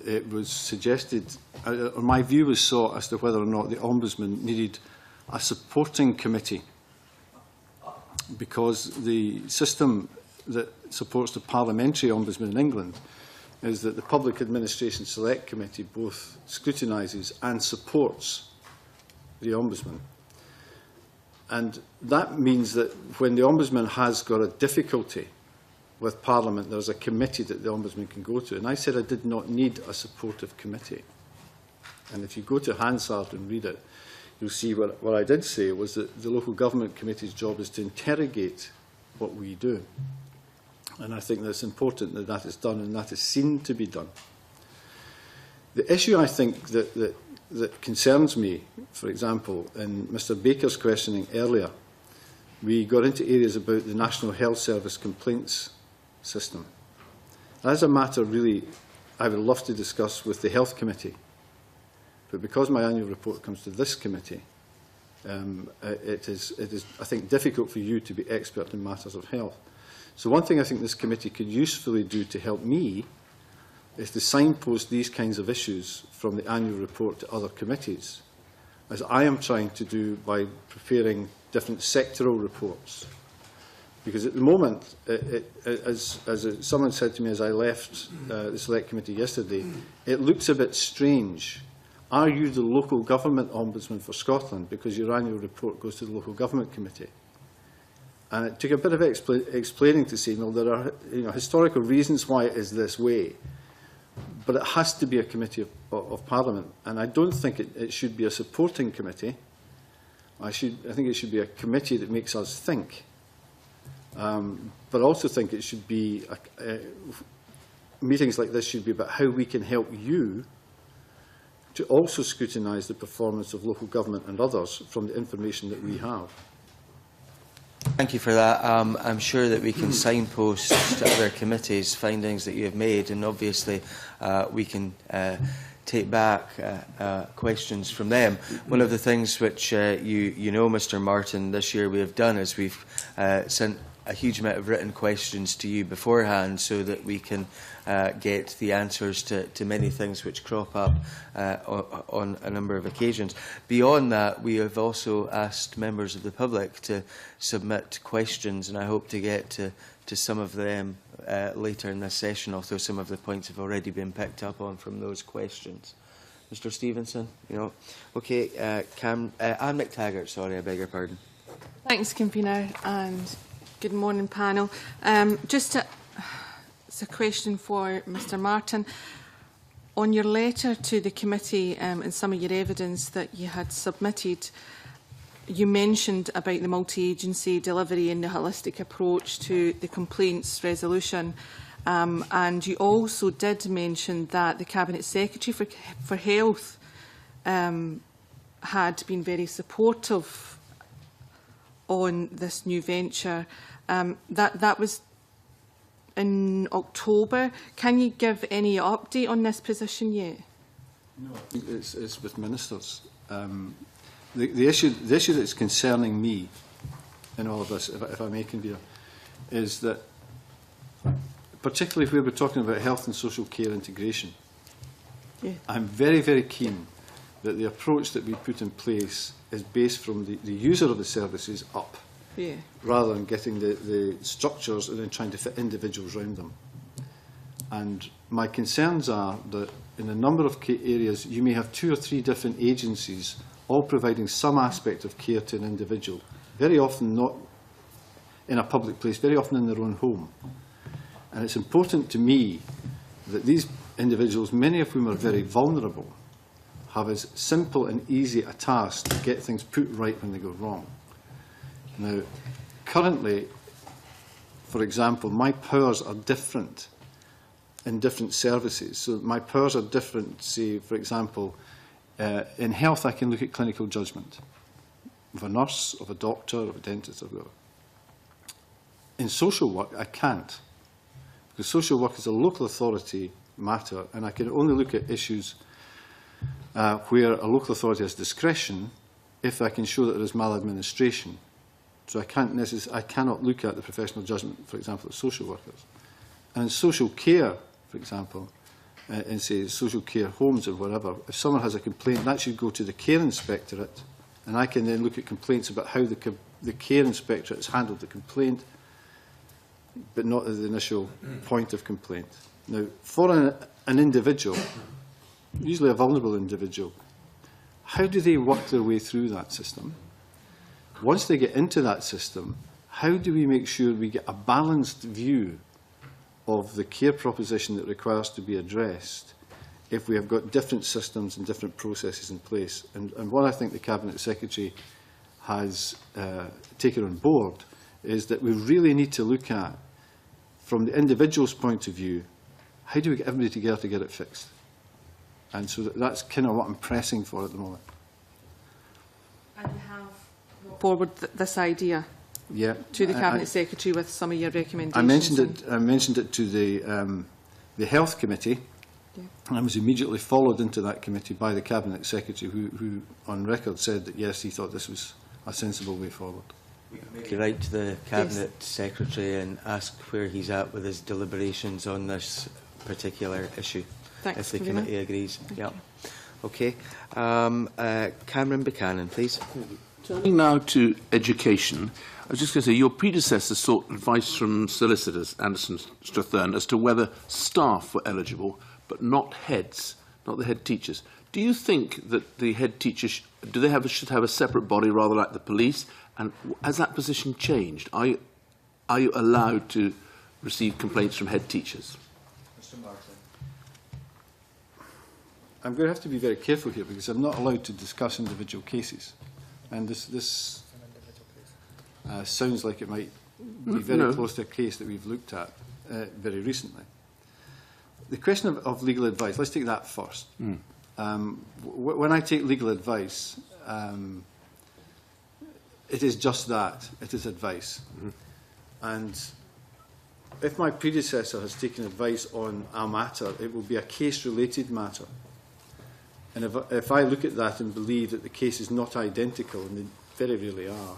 it was suggested, or my view was sought as to whether or not the Ombudsman needed a supporting committee, because the system that supports the parliamentary ombudsman in England is that the Public Administration Select Committee both scrutinises and supports the ombudsman. And that means that when the ombudsman has got a difficulty with Parliament, there's a committee that the ombudsman can go to. And I said I did not need a supportive committee. And if you go to Hansard and read it, you'll see what I did say was that the local government committee's job is to interrogate what we do. And I think that it's important that that is done, and that is seen to be done. The issue, I think, that concerns me, for example, in Mr Baker's questioning earlier, we got into areas about the National Health Service complaints system. That's a matter, really, I would love to discuss with the Health Committee. But because my annual report comes to this committee, it is, I think, difficult for you to be expert in matters of health. So one thing I think this committee could usefully do to help me is to signpost these kinds of issues from the annual report to other committees, as I am trying to do by preparing different sectoral reports. Because at the moment, as someone said to me as I left the Select Committee yesterday, it looks a bit strange. Are you the local government ombudsman for Scotland because your annual report goes to the local government committee? And it took a bit of explaining to say, no, there are historical reasons why it is this way, but it has to be a committee of Parliament. And I don't think it should be a supporting committee. I think it should be a committee that makes us think. But I also think it should be, meetings like this should be about how we can help you to also scrutinise the performance of local government and others from the information that we have. Thank you for that. I'm sure that we can signpost to other committees findings that you have made, and obviously we can take back questions from them. One of the things which you know, Mr Martin, this year we have done is we've sent a huge amount of written questions to you beforehand so that we can get the answers to many things which crop up on a number of occasions. Beyond that, we have also asked members of the public to submit questions, and I hope to get to some of them later in this session, although some of the points have already been picked up on from those questions. Mr Stevenson, okay, Anne McTaggart, sorry, I beg your pardon. Thanks, Convener, and good morning, panel. It's a question for Mr Martin. On your letter to the committee and some of your evidence that you had submitted, you mentioned about the multi-agency delivery and the holistic approach to the complaints resolution. And you also did mention that the Cabinet Secretary for Health had been very supportive on this new venture. That was in October. Can you give any update on this position yet? No, it's with ministers. The issue that's concerning me in all of this, if I may, Convener, is that, particularly if we were talking about health and social care integration, I'm very, very keen that the approach that we put in place is based from the user of the services up, rather than getting the structures and then trying to fit individuals around them. And my concerns are that in a number of areas you may have 2 or 3 different agencies all providing some aspect of care to an individual, very often not in a public place, very often in their own home. And it's important to me that these individuals, many of whom are very vulnerable, have as simple and easy a task to get things put right when they go wrong. Now, currently, for example, my powers are different in different services. So my powers are different, say, for example, in health I can look at clinical judgment of a nurse, of a doctor, of a dentist, or whatever. In social work I can't, because social work is a local authority matter, and I can only look at issues where a local authority has discretion if I can show that there is maladministration. So I cannot look at the professional judgment, for example, of social workers. And in social care, for example, in, say, social care homes or whatever, if someone has a complaint, that should go to the care inspectorate, and I can then look at complaints about how the care inspectorate has handled the complaint, but not at the initial point of complaint. Now, for an individual, usually a vulnerable individual, how do they work their way through that system? Once they get into that system, how do we make sure we get a balanced view of the care proposition that requires to be addressed if we have got different systems and different processes in place? And what I think the Cabinet Secretary has taken on board is that we really need to look at, from the individual's point of view, how do we get everybody together to get it fixed? And so that's kind of what I'm pressing for at the moment. And you have forward this idea to the Cabinet Secretary with some of your recommendations? I mentioned it to the Health Committee, and I was immediately followed into that committee by the Cabinet Secretary, who on record said that yes, he thought this was a sensible way forward. We can write to the Cabinet Secretary and ask where he's at with his deliberations on this particular issue, if the committee agrees. Okay. Cameron Buchanan, please. Turning now to education, I was just going to say, your predecessor sought advice from solicitors, Anderson Strathern, as to whether staff were eligible, but not heads, not the head teachers. Do you think that the head teachers should have a separate body, rather like the police, And has that position changed? Are you allowed to receive complaints from head teachers? Mr. Martin. I'm going to have to be very careful here because I'm not allowed to discuss individual cases. And this sounds like it might be very close to a case that we've looked at very recently. The question of legal advice, let's take that first. When I take legal advice, it is just that. It is advice. And if my predecessor has taken advice on a matter, it will be a case-related matter. And if I look at that and believe that the case is not identical, and they very rarely are,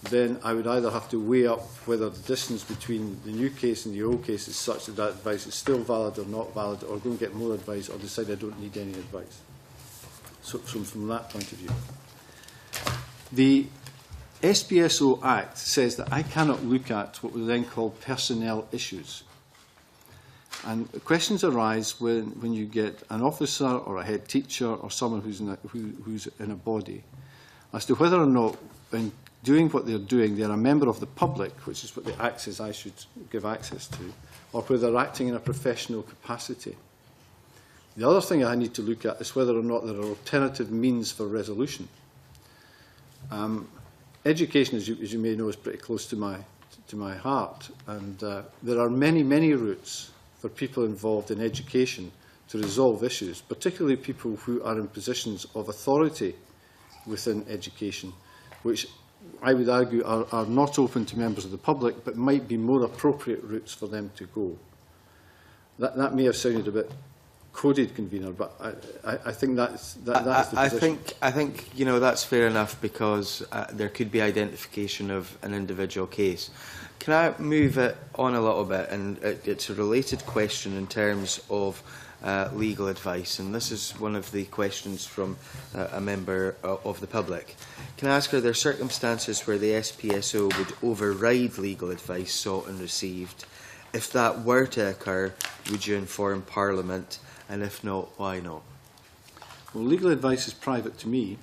then I would either have to weigh up whether the distance between the new case and the old case is such that that advice is still valid or not valid, or go and get more advice, or decide I don't need any advice. So from that point of view. The SPSO Act says that I cannot look at what we then call personnel issues. And questions arise when you get an officer or a head teacher or someone who's in a body as to whether or not, in doing what they're doing, they're a member of the public, which is what the Act says I should give access to, or whether they're acting in a professional capacity. The other thing I need to look at is whether or not there are alternative means for resolution. Education, as you may know, is pretty close to my heart, and there are many, many routes for people involved in education to resolve issues, particularly people who are in positions of authority within education, which I would argue are not open to members of the public, but might be more appropriate routes for them to go. That may have sounded a bit coded, convener, but I think that's the position. I think you know that's fair enough, because there could be identification of an individual case. Can I move it on a little bit? And it's a related question in terms of legal advice, and this is one of the questions from a member of the public. Can I ask, are there circumstances where the SPSO would override legal advice sought and received? If that were to occur, would you inform Parliament? And if not, why not? Well, legal advice is private to me,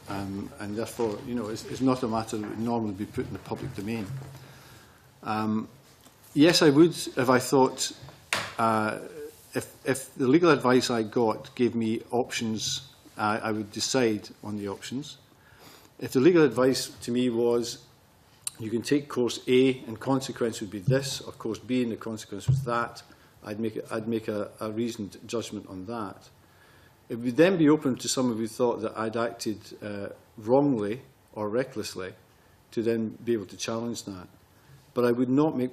and therefore, you know, it's not a matter that would normally be put in the public domain. Yes, I would, if I thought, if the legal advice I got gave me options, I would decide on the options. If the legal advice to me was, you can take course A and consequence would be this, or course B and the consequence was that, I'd make a reasoned judgment on that. It would then be open to someone who thought that I'd acted wrongly or recklessly to then be able to challenge that. But I would not make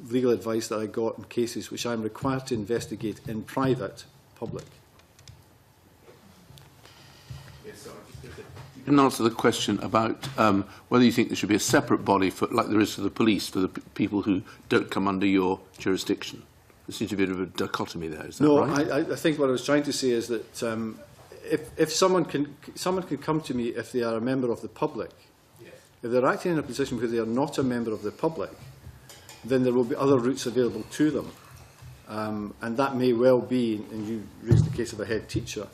legal advice that I got in cases which I'm required to investigate in private public. You can answer the question about whether you think there should be a separate body, like there is for the police, for the people who don't come under your jurisdiction. There seems to be a bit of a dichotomy there. Is that right? No, I think what I was trying to say is that if someone can come to me if they are a member of the public, yes. If they're acting in a position where they are not a member of the public, then there will be other routes available to them, and that may well be, and you raised the case of a head teacher.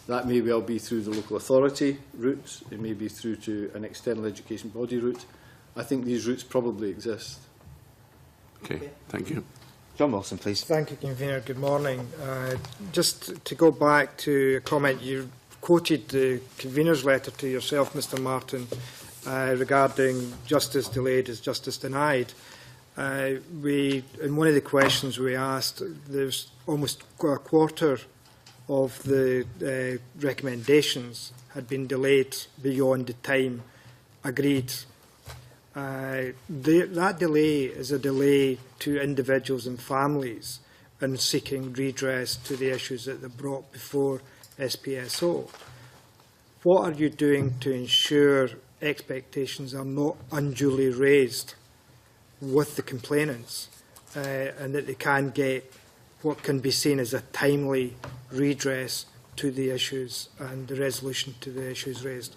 That may well be through the local authority route. It may be through to an external education body route. I think these routes probably exist. Okay, thank you. John Wilson, please. Thank you, Convener. Good morning. Just to go back to a comment, you quoted the Convener's letter to yourself, Mr Martin, regarding justice delayed is justice denied. In one of the questions we asked, there's almost a quarter of the recommendations had been delayed beyond the time agreed. That delay is a delay to individuals and families in seeking redress to the issues that they brought before SPSO. What are you doing to ensure expectations are not unduly raised with the complainants and that they can get what can be seen as a timely redress to the issues and the resolution to the issues raised?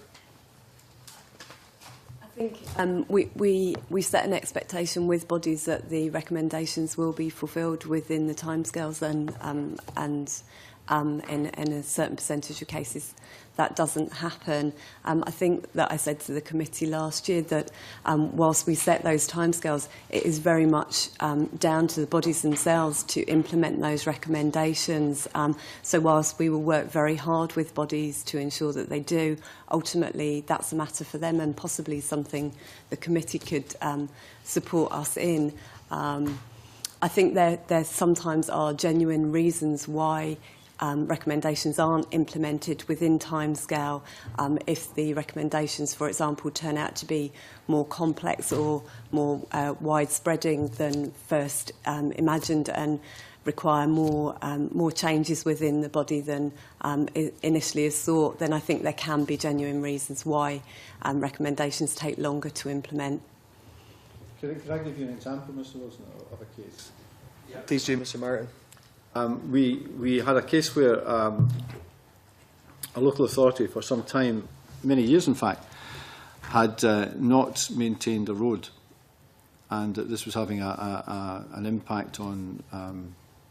I think we set an expectation with bodies that the recommendations will be fulfilled within the timescales, and in a certain percentage of cases that doesn't happen. I think that I said to the committee last year that whilst we set those timescales, it is very much down to the bodies themselves to implement those recommendations. So whilst we will work very hard with bodies to ensure that they do, ultimately that's a matter for them and possibly something the committee could support us in. I think there sometimes are genuine reasons why recommendations aren't implemented within timescale. If the recommendations, for example, turn out to be more complex or more widespreading than first imagined and require more changes within the body than initially is thought, then I think there can be genuine reasons why recommendations take longer to implement. Could I give you an example, Mr Wilson, of a case? Yeah. Please do, Mr Martin. We had a case where a local authority for some time, many years in fact, had not maintained a road, and that this was having an impact on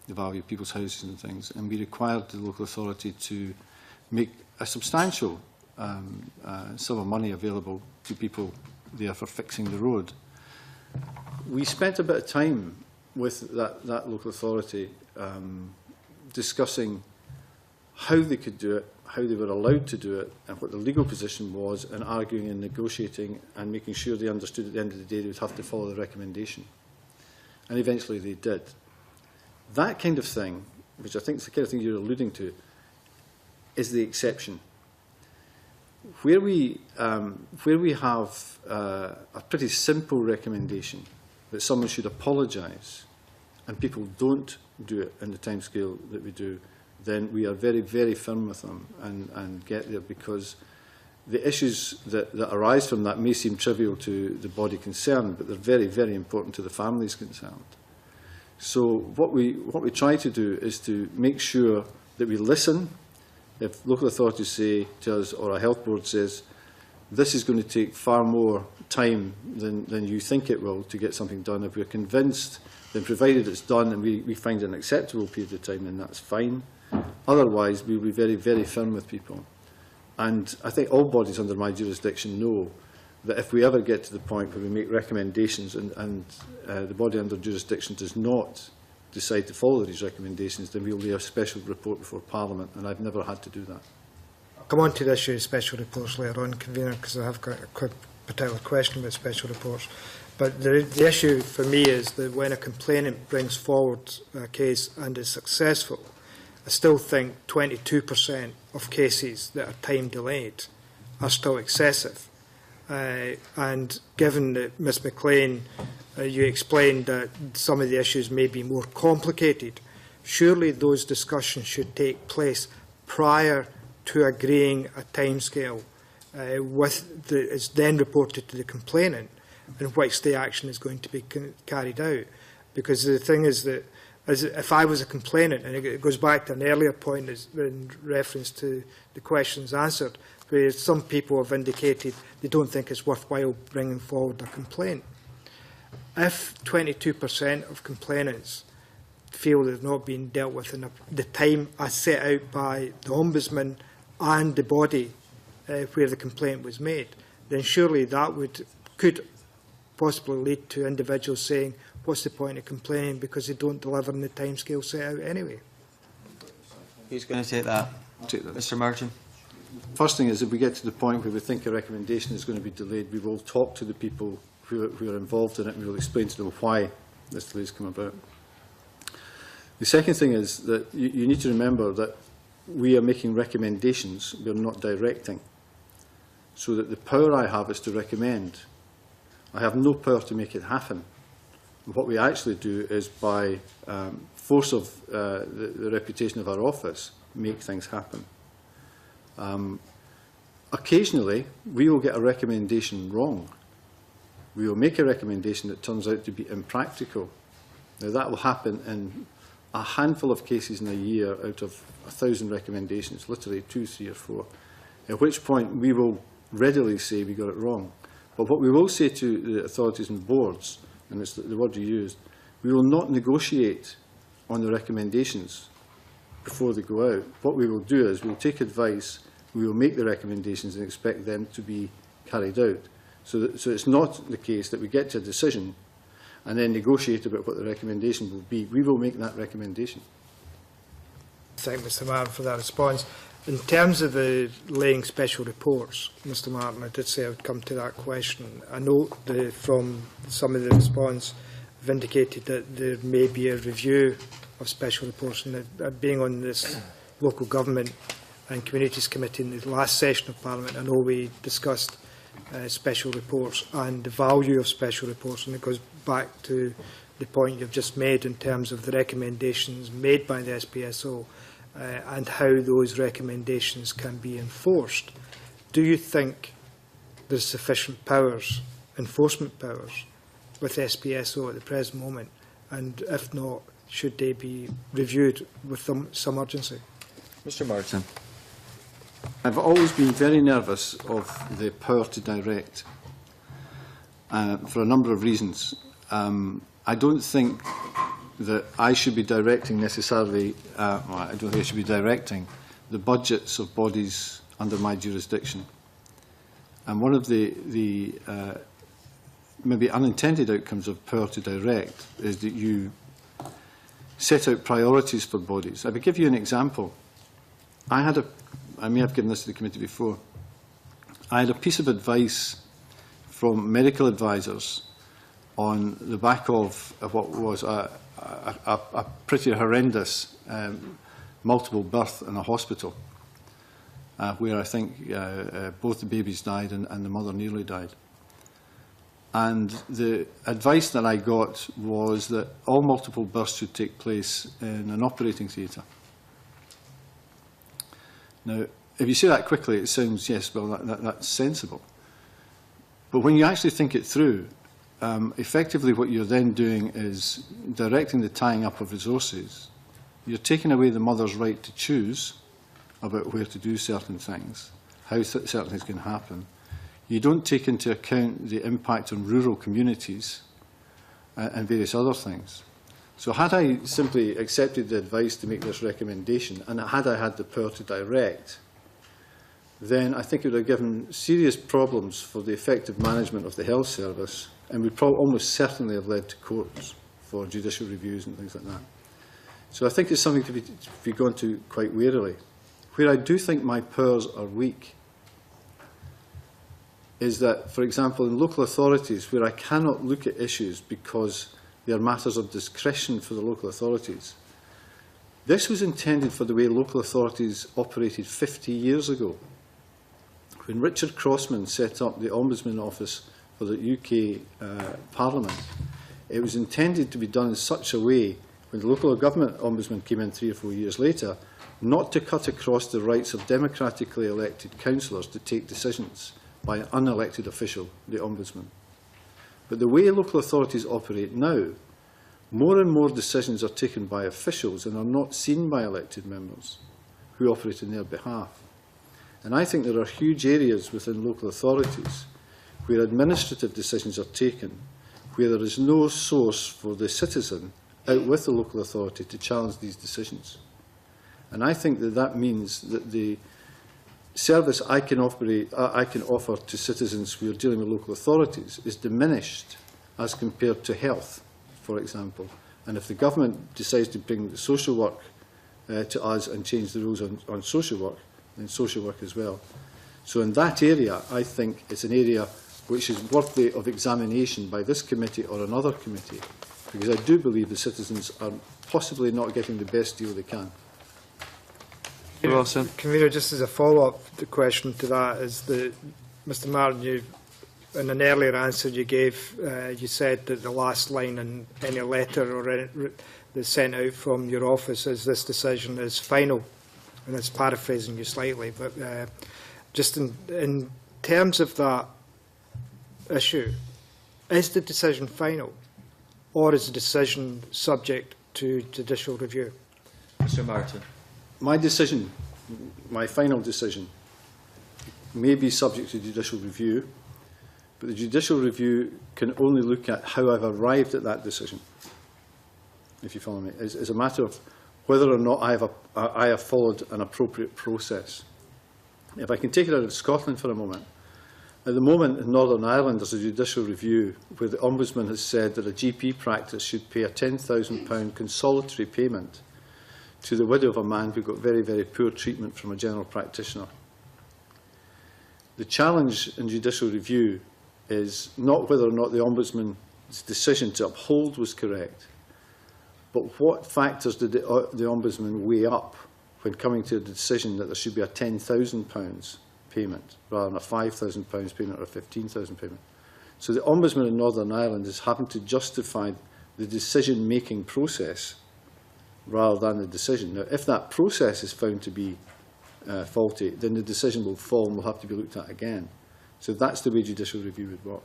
the value of people's houses and things, and we required the local authority to make a substantial sum of money available to people there for fixing the road. We spent a bit of time with that local authority discussing how they could do it, how they were allowed to do it, and what the legal position was, and arguing and negotiating and making sure they understood at the end of the day they would have to follow the recommendation. And eventually they did. That kind of thing, which I think is the kind of thing you're alluding to, is the exception. Where we have a pretty simple recommendation that someone should apologise and people don't do it in the timescale that we do, then we are very, very firm with them and get there, because the issues that arise from that may seem trivial to the body concerned, but they're very, very important to the families concerned. So what we try to do is to make sure that we listen. If local authorities say to us, or a health board says, this is going to take far more time than you think it will to get something done, if we're convinced, then provided it's done and we find an acceptable period of time, then that's fine. Otherwise, we'll be very, very firm with people. And I think all bodies under my jurisdiction know that if we ever get to the point where we make recommendations and the body under jurisdiction does not decide to follow these recommendations, then we'll lay a special report before Parliament, and I've never had to do that. I'll come on to the issue of special reports later on, Convener, because I have got a quick particular question about special reports. But the issue for me is that when a complainant brings forward a case and is successful, I still think 22% of cases that are time delayed are still excessive. And given that, Ms McLean, you explained that some of the issues may be more complicated, surely those discussions should take place prior to agreeing a timescale is then reported to the complainant, in which the action is going to be carried out. Because the thing is that, if I was a complainant, and it goes back to an earlier point in reference to the questions answered, where some people have indicated they don't think it's worthwhile bringing forward a complaint. If 22% of complainants feel they've not been dealt with in the time as set out by the Ombudsman and the body where the complaint was made, then surely that could possibly lead to individuals saying, what's the point of complaining, because they don't deliver in the timescale set out anyway. Who's going to take that? Mr Martin. First thing is, if we get to the point where we think a recommendation is going to be delayed, we will talk to the people who are involved in it, and we will explain to them why this delay has come about. The second thing is that you need to remember that we are making recommendations, we are not directing. So that the power I have is to recommend. I have no power to make it happen. What we actually do is, by force of the reputation of our office, make things happen. Occasionally, we will get a recommendation wrong. We will make a recommendation that turns out to be impractical. Now, that will happen in a handful of cases in a year out of 1,000 recommendations, literally 2, 3 or 4, at which point we will readily say we got it wrong. But what we will say to the authorities and boards, and it's the word you used, we will not negotiate on the recommendations. before they go out, what we will do is we'll take advice, we will make the recommendations and expect them to be carried out. So it's not the case that we get to a decision and then negotiate about what the recommendation will be. We will make that recommendation. Thank Mr Martin for that response. In terms of laying special reports, Mr Martin, I did say I would come to that question. I know from some of the response have indicated that there may be a review of special reports, and being on this local government and communities committee in the last session of Parliament, I know we discussed special reports and the value of special reports, and it goes back to the point you've just made in terms of the recommendations made by the SPSO and how those recommendations can be enforced. Do you think there's sufficient powers, enforcement powers, with SPSO at the present moment? And if not, should they be reviewed with some urgency? Mr Martin. I've always been very nervous of the power to direct for a number of reasons. I don't think that I should be directing necessarily, well, I don't think I should be directing the budgets of bodies under my jurisdiction. And one of the maybe unintended outcomes of power to direct is that you set out priorities for bodies. I will give you an example. I may have given this to the committee before. I had a piece of advice from medical advisors on the back of what was a pretty horrendous multiple birth in a hospital, where I think both the babies died and the mother nearly died. And the advice that I got was that all multiple births should take place in an operating theatre. Now, if you say that quickly, it sounds, yes, well, that's sensible. But when you actually think it through, effectively what you're then doing is directing the tying up of resources. You're taking away the mother's right to choose about where to do certain things, how certain things can happen. You don't take into account the impact on rural communities and various other things. So had I simply accepted the advice to make this recommendation, and had I had the power to direct, then I think it would have given serious problems for the effective management of the health service, and would almost certainly have led to courts for judicial reviews and things like that. So I think it's something to be gone to quite warily. Where I do think my powers are weak is that, for example, in local authorities, where I cannot look at issues because they are matters of discretion for the local authorities. This was intended for the way local authorities operated 50 years ago. When Richard Crossman set up the Ombudsman Office for the UK Parliament, it was intended to be done in such a way, when the local government ombudsman came in 3 or 4 years later, not to cut across the rights of democratically elected councillors to take decisions by an unelected official, the ombudsman. But the way local authorities operate now, more and more decisions are taken by officials and are not seen by elected members who operate on their behalf. And I think there are huge areas within local authorities where administrative decisions are taken, where there is no source for the citizen out with the local authority to challenge these decisions. And I think that that means that the service I can offer to citizens who are dealing with local authorities is diminished as compared to health, for example. And if the government decides to bring the social work to us and change the rules on social work, then social work as well. So in that area, I think it's an area which is worthy of examination by this committee or another committee, because I do believe the citizens are possibly not getting the best deal they can. Wilson. Convener, just as a follow-up question to that, is that, Mr Martin, you, in an earlier answer you gave, you said that the last line in any letter or that's sent out from your office is this decision is final. And it's paraphrasing you slightly, but just in terms of that issue, is the decision final, or is the decision subject to judicial review? Mr Martin. My decision, my final decision, may be subject to judicial review, but the judicial review can only look at how I've arrived at that decision, if you follow me. It's a matter of whether or not I have followed an appropriate process. If I can take it out of Scotland for a moment, at the moment in Northern Ireland there's a judicial review where the Ombudsman has said that a GP practice should pay a £10,000 consolatory payment to the widow of a man who got very, very poor treatment from a general practitioner. The challenge in judicial review is not whether or not the Ombudsman's decision to uphold was correct, but what factors did the Ombudsman weigh up when coming to a decision that there should be a £10,000 payment rather than a £5,000 payment or a £15,000 payment. So the Ombudsman in Northern Ireland is having to justify the decision-making process rather than the decision. Now, if that process is found to be faulty, then the decision will fall and will have to be looked at again. So that's the way judicial review would work.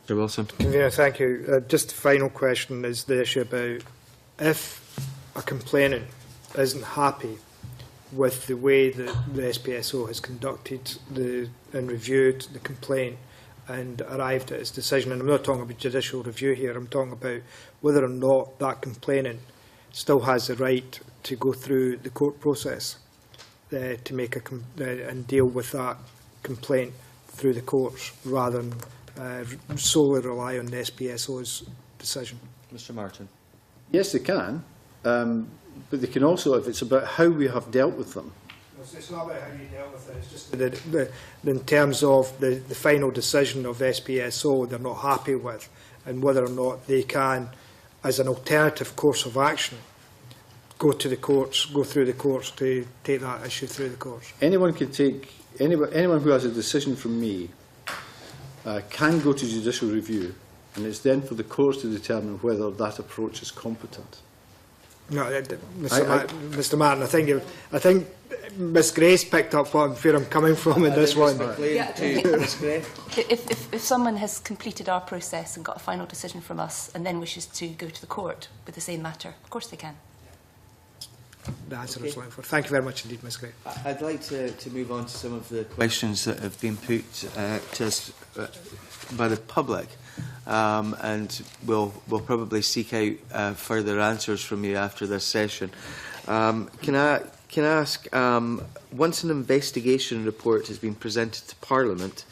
Mr. Wilson. Convener, thank you. Just the final question is the issue about if a complainant isn't happy with the way that the SPSO has conducted and reviewed the complaint and arrived at its decision, and I'm not talking about judicial review here, I'm talking about whether or not that complainant still has the right to go through the court process to make and deal with that complaint through the courts rather than solely rely on the SPSO's decision. Mr. Martin. Yes, they can, but they can also, if it's about how we have dealt with them. It's not about how you dealt with it, it's just that in terms of the final decision of SPSO they're not happy with, and whether or not they can, as an alternative course of action, go through the courts to take that issue through the courts. Anyone who has a decision from me can go to judicial review, and it's then for the courts to determine whether that approach is competent. No, Mr. Martin, I think Ms. Grace picked up where I'm coming from in this one. If someone has completed our process and got a final decision from us and then wishes to go to the court with the same matter, of course they can. The answer I was looking for. Thank you very much indeed, Ms. Gray. I'd like to move on to some of the questions that have been put to us by the public, and we'll probably seek out further answers from you after this session. Can I ask, once an investigation report has been presented to Parliament,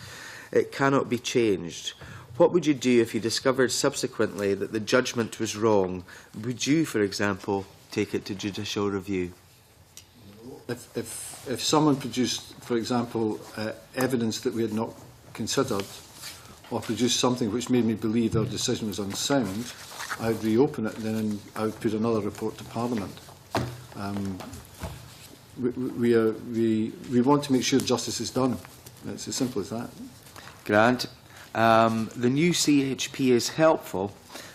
it cannot be changed. What would you do if you discovered subsequently that the judgment was wrong? Would you, for example, take it to judicial review? If someone produced, for example, evidence that we had not considered, or produced something which made me believe our decision was unsound, I would reopen it and then I would put another report to Parliament. We want to make sure justice is done. It's as simple as that. Grant. The new CHP is helpful,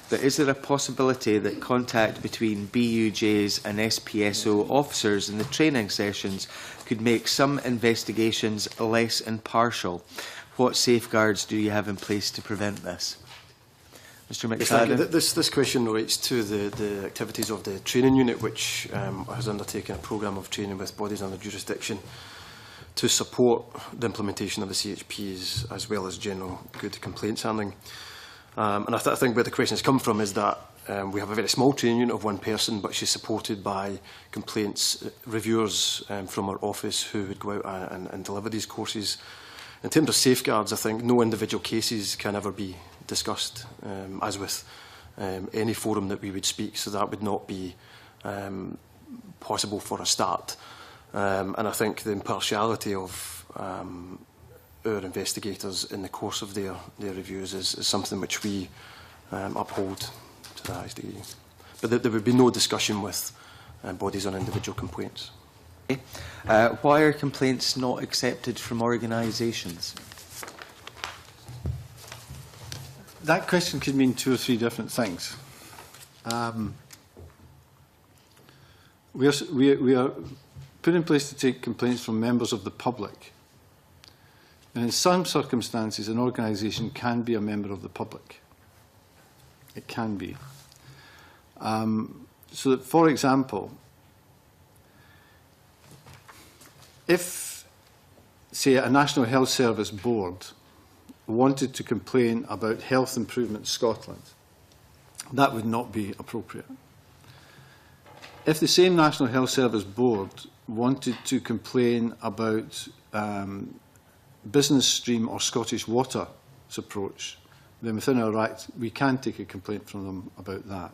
but is there a possibility that contact between BUJs and SPSO officers in the training sessions could make some investigations less impartial? What safeguards do you have in place to prevent this? Mr. McFadden. This question relates to the activities of the training unit, which has undertaken a programme of training with bodies under jurisdiction to support the implementation of the CHPs as well as general good complaints handling. And I think where the question has come from is that we have a very small training unit of one person, but she's supported by complaints reviewers from our office who would go out and deliver these courses. In terms of safeguards, I think no individual cases can ever be discussed, as with any forum that we would speak, so that would not be possible for a start. And I think the impartiality of our investigators in the course of their reviews is something which we uphold to the highest degree. But there would be no discussion with bodies on individual complaints. Okay. Why are complaints not accepted from organisations? That question could mean two or three different things. We are put in place to take complaints from members of the public. And in some circumstances, an organisation can be a member of the public. It can be. So that, for example, if, say, a National Health Service board wanted to complain about Health Improvement Scotland, that would not be appropriate. if the same National Health Service Board wanted to complain about Business Stream or Scottish Water's approach, then within our Act we can take a complaint from them about that.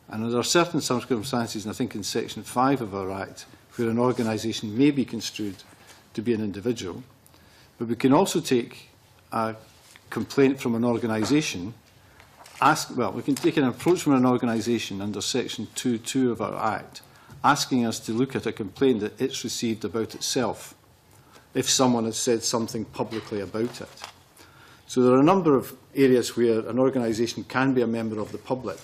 And there are certain circumstances, and I think in Section 5 of our Act, where an organisation may be construed to be an individual, but we can also take a complaint from an organisation, we can take an approach from an organisation under Section 2.2 of our Act, asking us to look at a complaint that it's received about itself, if someone has said something publicly about it. So there are a number of areas where an organisation can be a member of the public,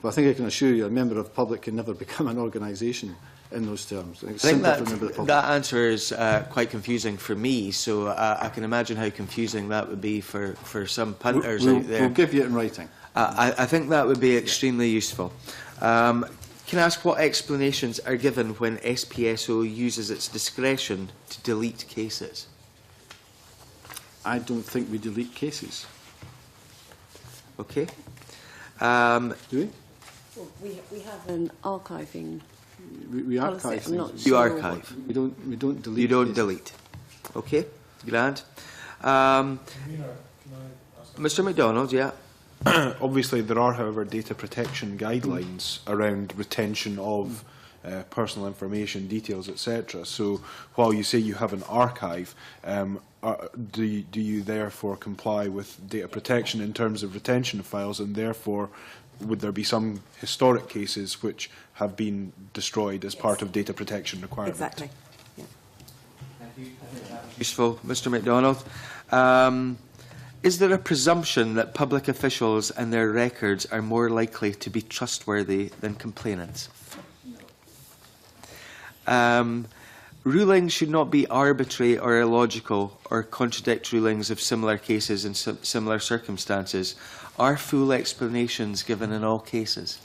but I think I can assure you a member of the public can never become an organisation in those terms. I think that answer is quite confusing for me, so I can imagine how confusing that would be for some punters out there. We'll give you it in writing. I think that would be extremely useful. Can I ask what explanations are given when SPSO uses its discretion to delete cases? I don't think we delete cases. Okay. Do we? Well, we have an archiving We archive policy. I'm not things. You sure. archive. We don't delete. You don't cases. delete. Okay, grand. Mr. MacDonald, yeah. Obviously, there are, however, data protection guidelines around retention of personal information, details, etc. So, while you say you have an archive, do you therefore comply with data protection in terms of retention of files, and therefore would there be some historic cases which have been destroyed as part of data protection requirements? Exactly. Yeah. Useful, Mr. MacDonald. Is there a presumption that public officials and their records are more likely to be trustworthy than complainants? Rulings should not be arbitrary or illogical or contradict rulings of similar cases in similar circumstances. Are full explanations given in all cases?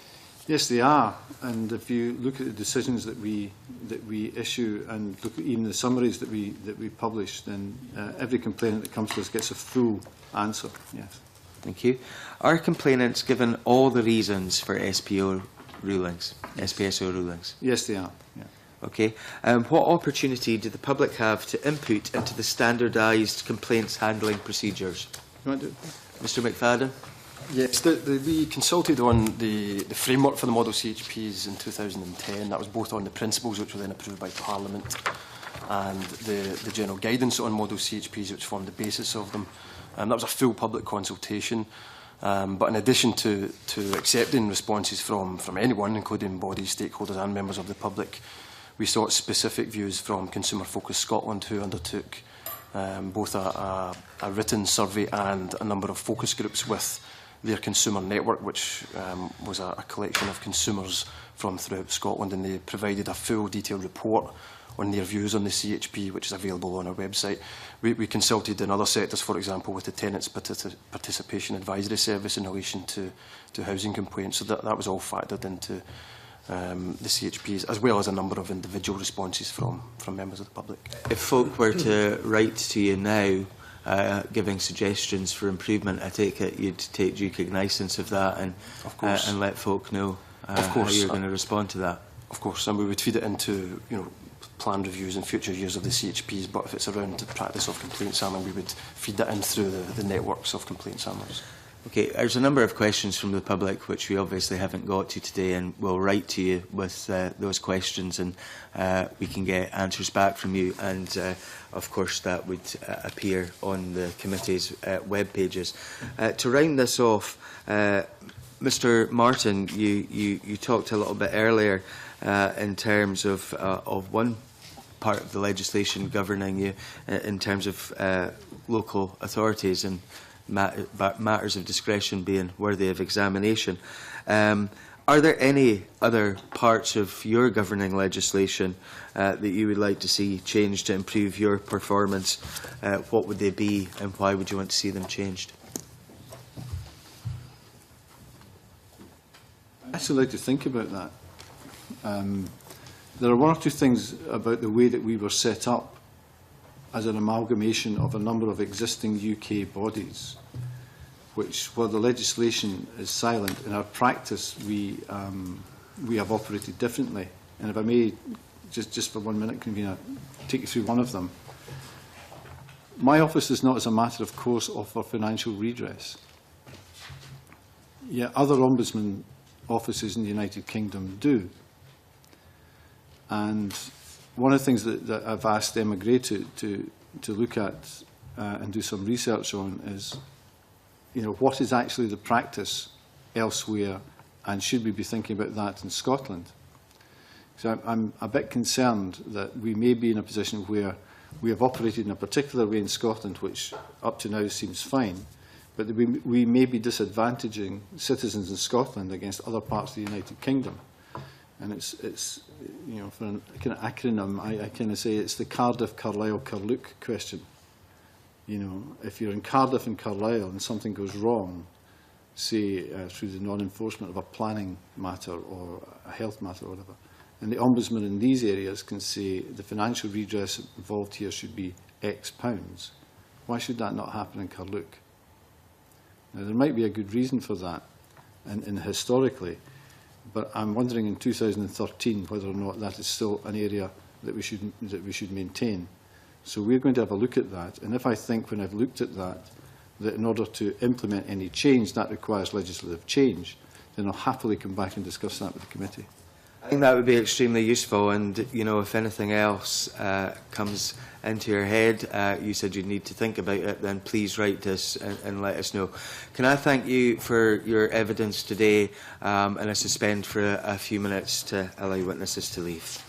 Yes, they are. And if you look at the decisions that we issue and look at even the summaries that we publish, then every complainant that comes to us gets a full answer. Yes. Thank you. Are complainants given all the reasons for SPSO rulings? Yes, they are. Yeah. Okay. What opportunity do the public have to input into the standardised complaints handling procedures? You want to? Mr. McFadden? Yes, we consulted on the framework for the model CHPs in 2010. That was both on the principles, which were then approved by Parliament, and the general guidance on model CHPs, which formed the basis of them. That was a full public consultation. But in addition to accepting responses from anyone, including bodies, stakeholders and members of the public, we sought specific views from Consumer Focus Scotland, who undertook both a written survey and a number of focus groups with their consumer network, which was a collection of consumers from throughout Scotland, and they provided a full detailed report on their views on the CHP, which is available on our website. We consulted in other sectors, for example, with the Tenants Participation Advisory Service in relation to housing complaints, so that was all factored into the CHPs, as well as a number of individual responses from members of the public. If folk were to write to you now, giving suggestions for improvement, I take it you'd take due cognizance of that and let folk know how you're going to respond to that. Of course, and we would feed it into planned reviews in future years of the CHPs, but if it's around the practice of complaints handling, we would feed that in through the networks of complaints handlers. Okay, there's a number of questions from the public which we obviously haven't got to today, and we'll write to you with those questions, and we can get answers back from you, and of course that would appear on the committee's web pages. To round this off, Mr. Martin, you talked a little bit earlier in terms of one part of the legislation governing you in terms of local authorities and matters of discretion being worthy of examination. Are there any other parts of your governing legislation that you would like to see changed to improve your performance? What would they be, and why would you want to see them changed? I'd actually like to think about that. There are one or two things about the way that we were set up as an amalgamation of a number of existing UK bodies, which, while the legislation is silent, in our practice we we have operated differently. And if I may, just for 1 minute, Convener, take you through one of them. My office does not, as a matter of course, offer financial redress. Yet other Ombudsman offices in the United Kingdom do. And one of the things that I've asked Emma Gray to look at and do some research on is, what is actually the practice elsewhere, and should we be thinking about that in Scotland? So I'm a bit concerned that we may be in a position where we have operated in a particular way in Scotland, which up to now seems fine, but we may be disadvantaging citizens in Scotland against other parts of the United Kingdom. And it's for a kind of acronym, I kind of say it's the Cardiff, Carlisle, Carluke question. If you're in Cardiff and Carlisle and something goes wrong, say through the non-enforcement of a planning matter or a health matter or whatever, and the Ombudsman in these areas can say the financial redress involved here should be X pounds, why should that not happen in Carluke? Now, there might be a good reason for that, and historically, but I'm wondering in 2013 whether or not that is still an area that we should maintain. So we're going to have a look at that, and if I think when I've looked at that in order to implement any change that requires legislative change, then I'll happily come back and discuss that with the committee. I think that would be extremely useful, and if anything else comes into your head, you said you need to think about it, then please write to us and let us know. Can I thank you for your evidence today, and I suspend for a few minutes to allow witnesses to leave.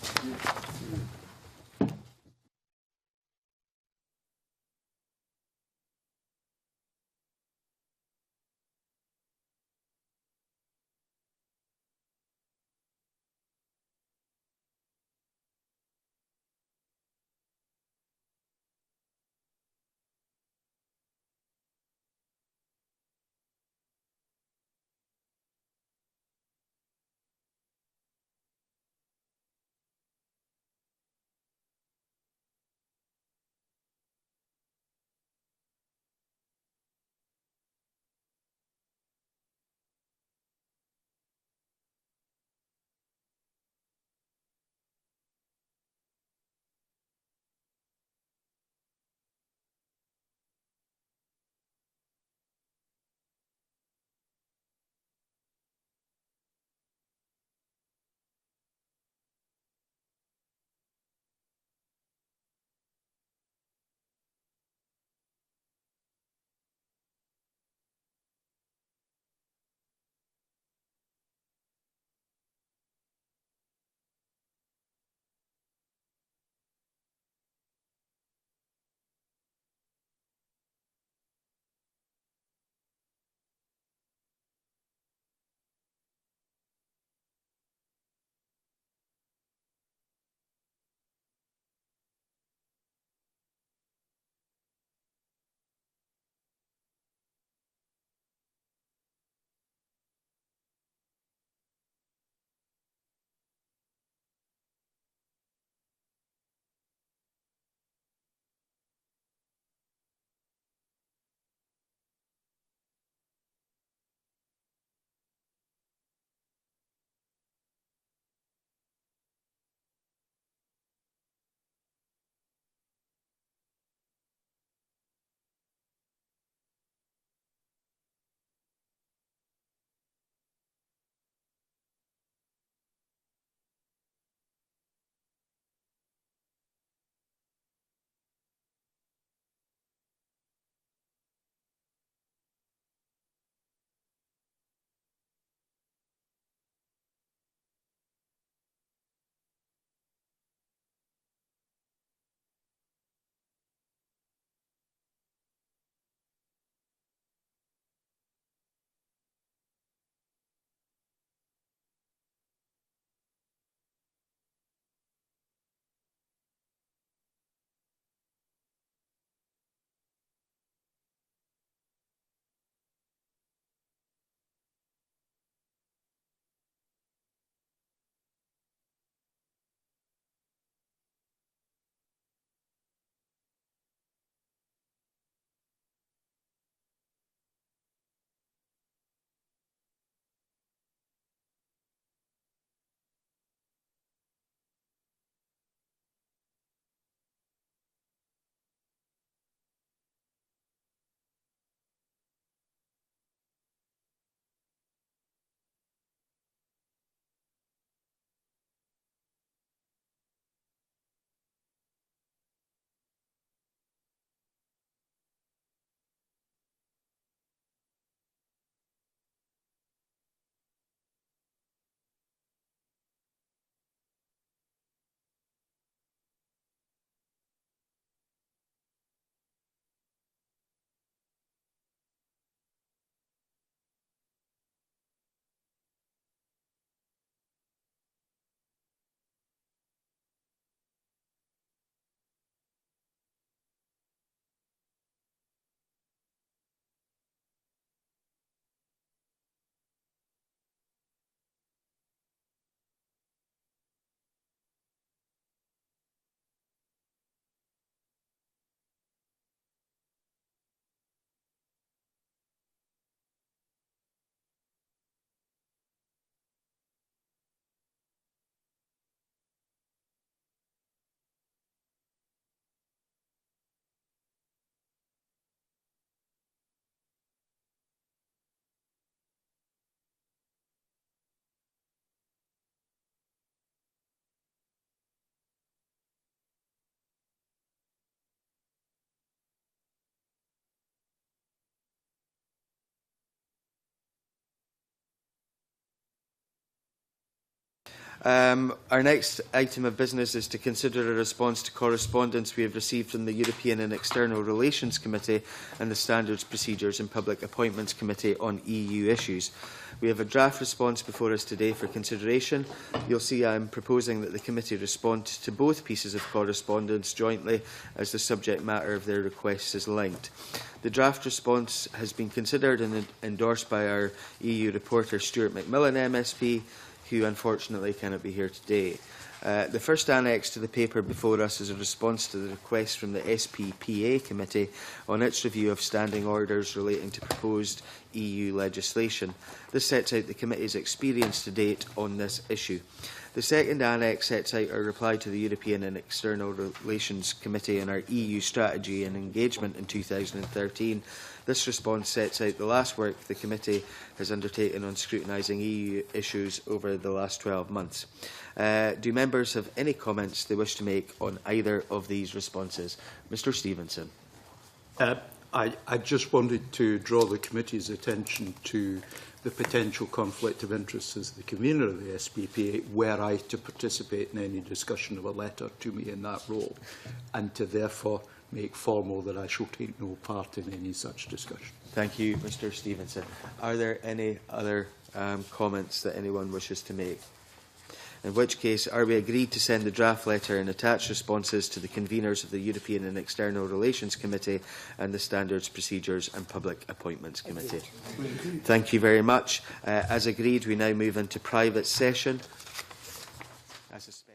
Our next item of business is to consider a response to correspondence we have received from the European and External Relations Committee and the Standards, Procedures and Public Appointments Committee on EU issues. We have a draft response before us today for consideration. You'll see I am proposing that the committee respond to both pieces of correspondence jointly, as the subject matter of their requests is linked. The draft response has been considered and endorsed by our EU reporter Stuart McMillan MSP, who unfortunately cannot be here today. The first annex to the paper before us is a response to the request from the SPPA Committee on its review of standing orders relating to proposed EU legislation. This sets out the committee's experience to date on this issue. The second annex sets out our reply to the European and External Relations Committee on our EU strategy and engagement in 2013. This response sets out the last work the committee has undertaken on scrutinising EU issues over the last 12 months. Do members have any comments they wish to make on either of these responses? Mr. Stevenson. I just wanted to draw the committee's attention to the potential conflict of interest as the convener of the SPPA, were I to participate in any discussion of a letter to me in that role, and to therefore make formal that I shall take no part in any such discussion. Thank you, Mr. Stevenson. Are there any other comments that anyone wishes to make? In which case, are we agreed to send the draft letter and attach responses to the conveners of the European and External Relations Committee and the Standards, Procedures and Public Appointments Committee? Thank you very much. As agreed, we now move into private session. I suspect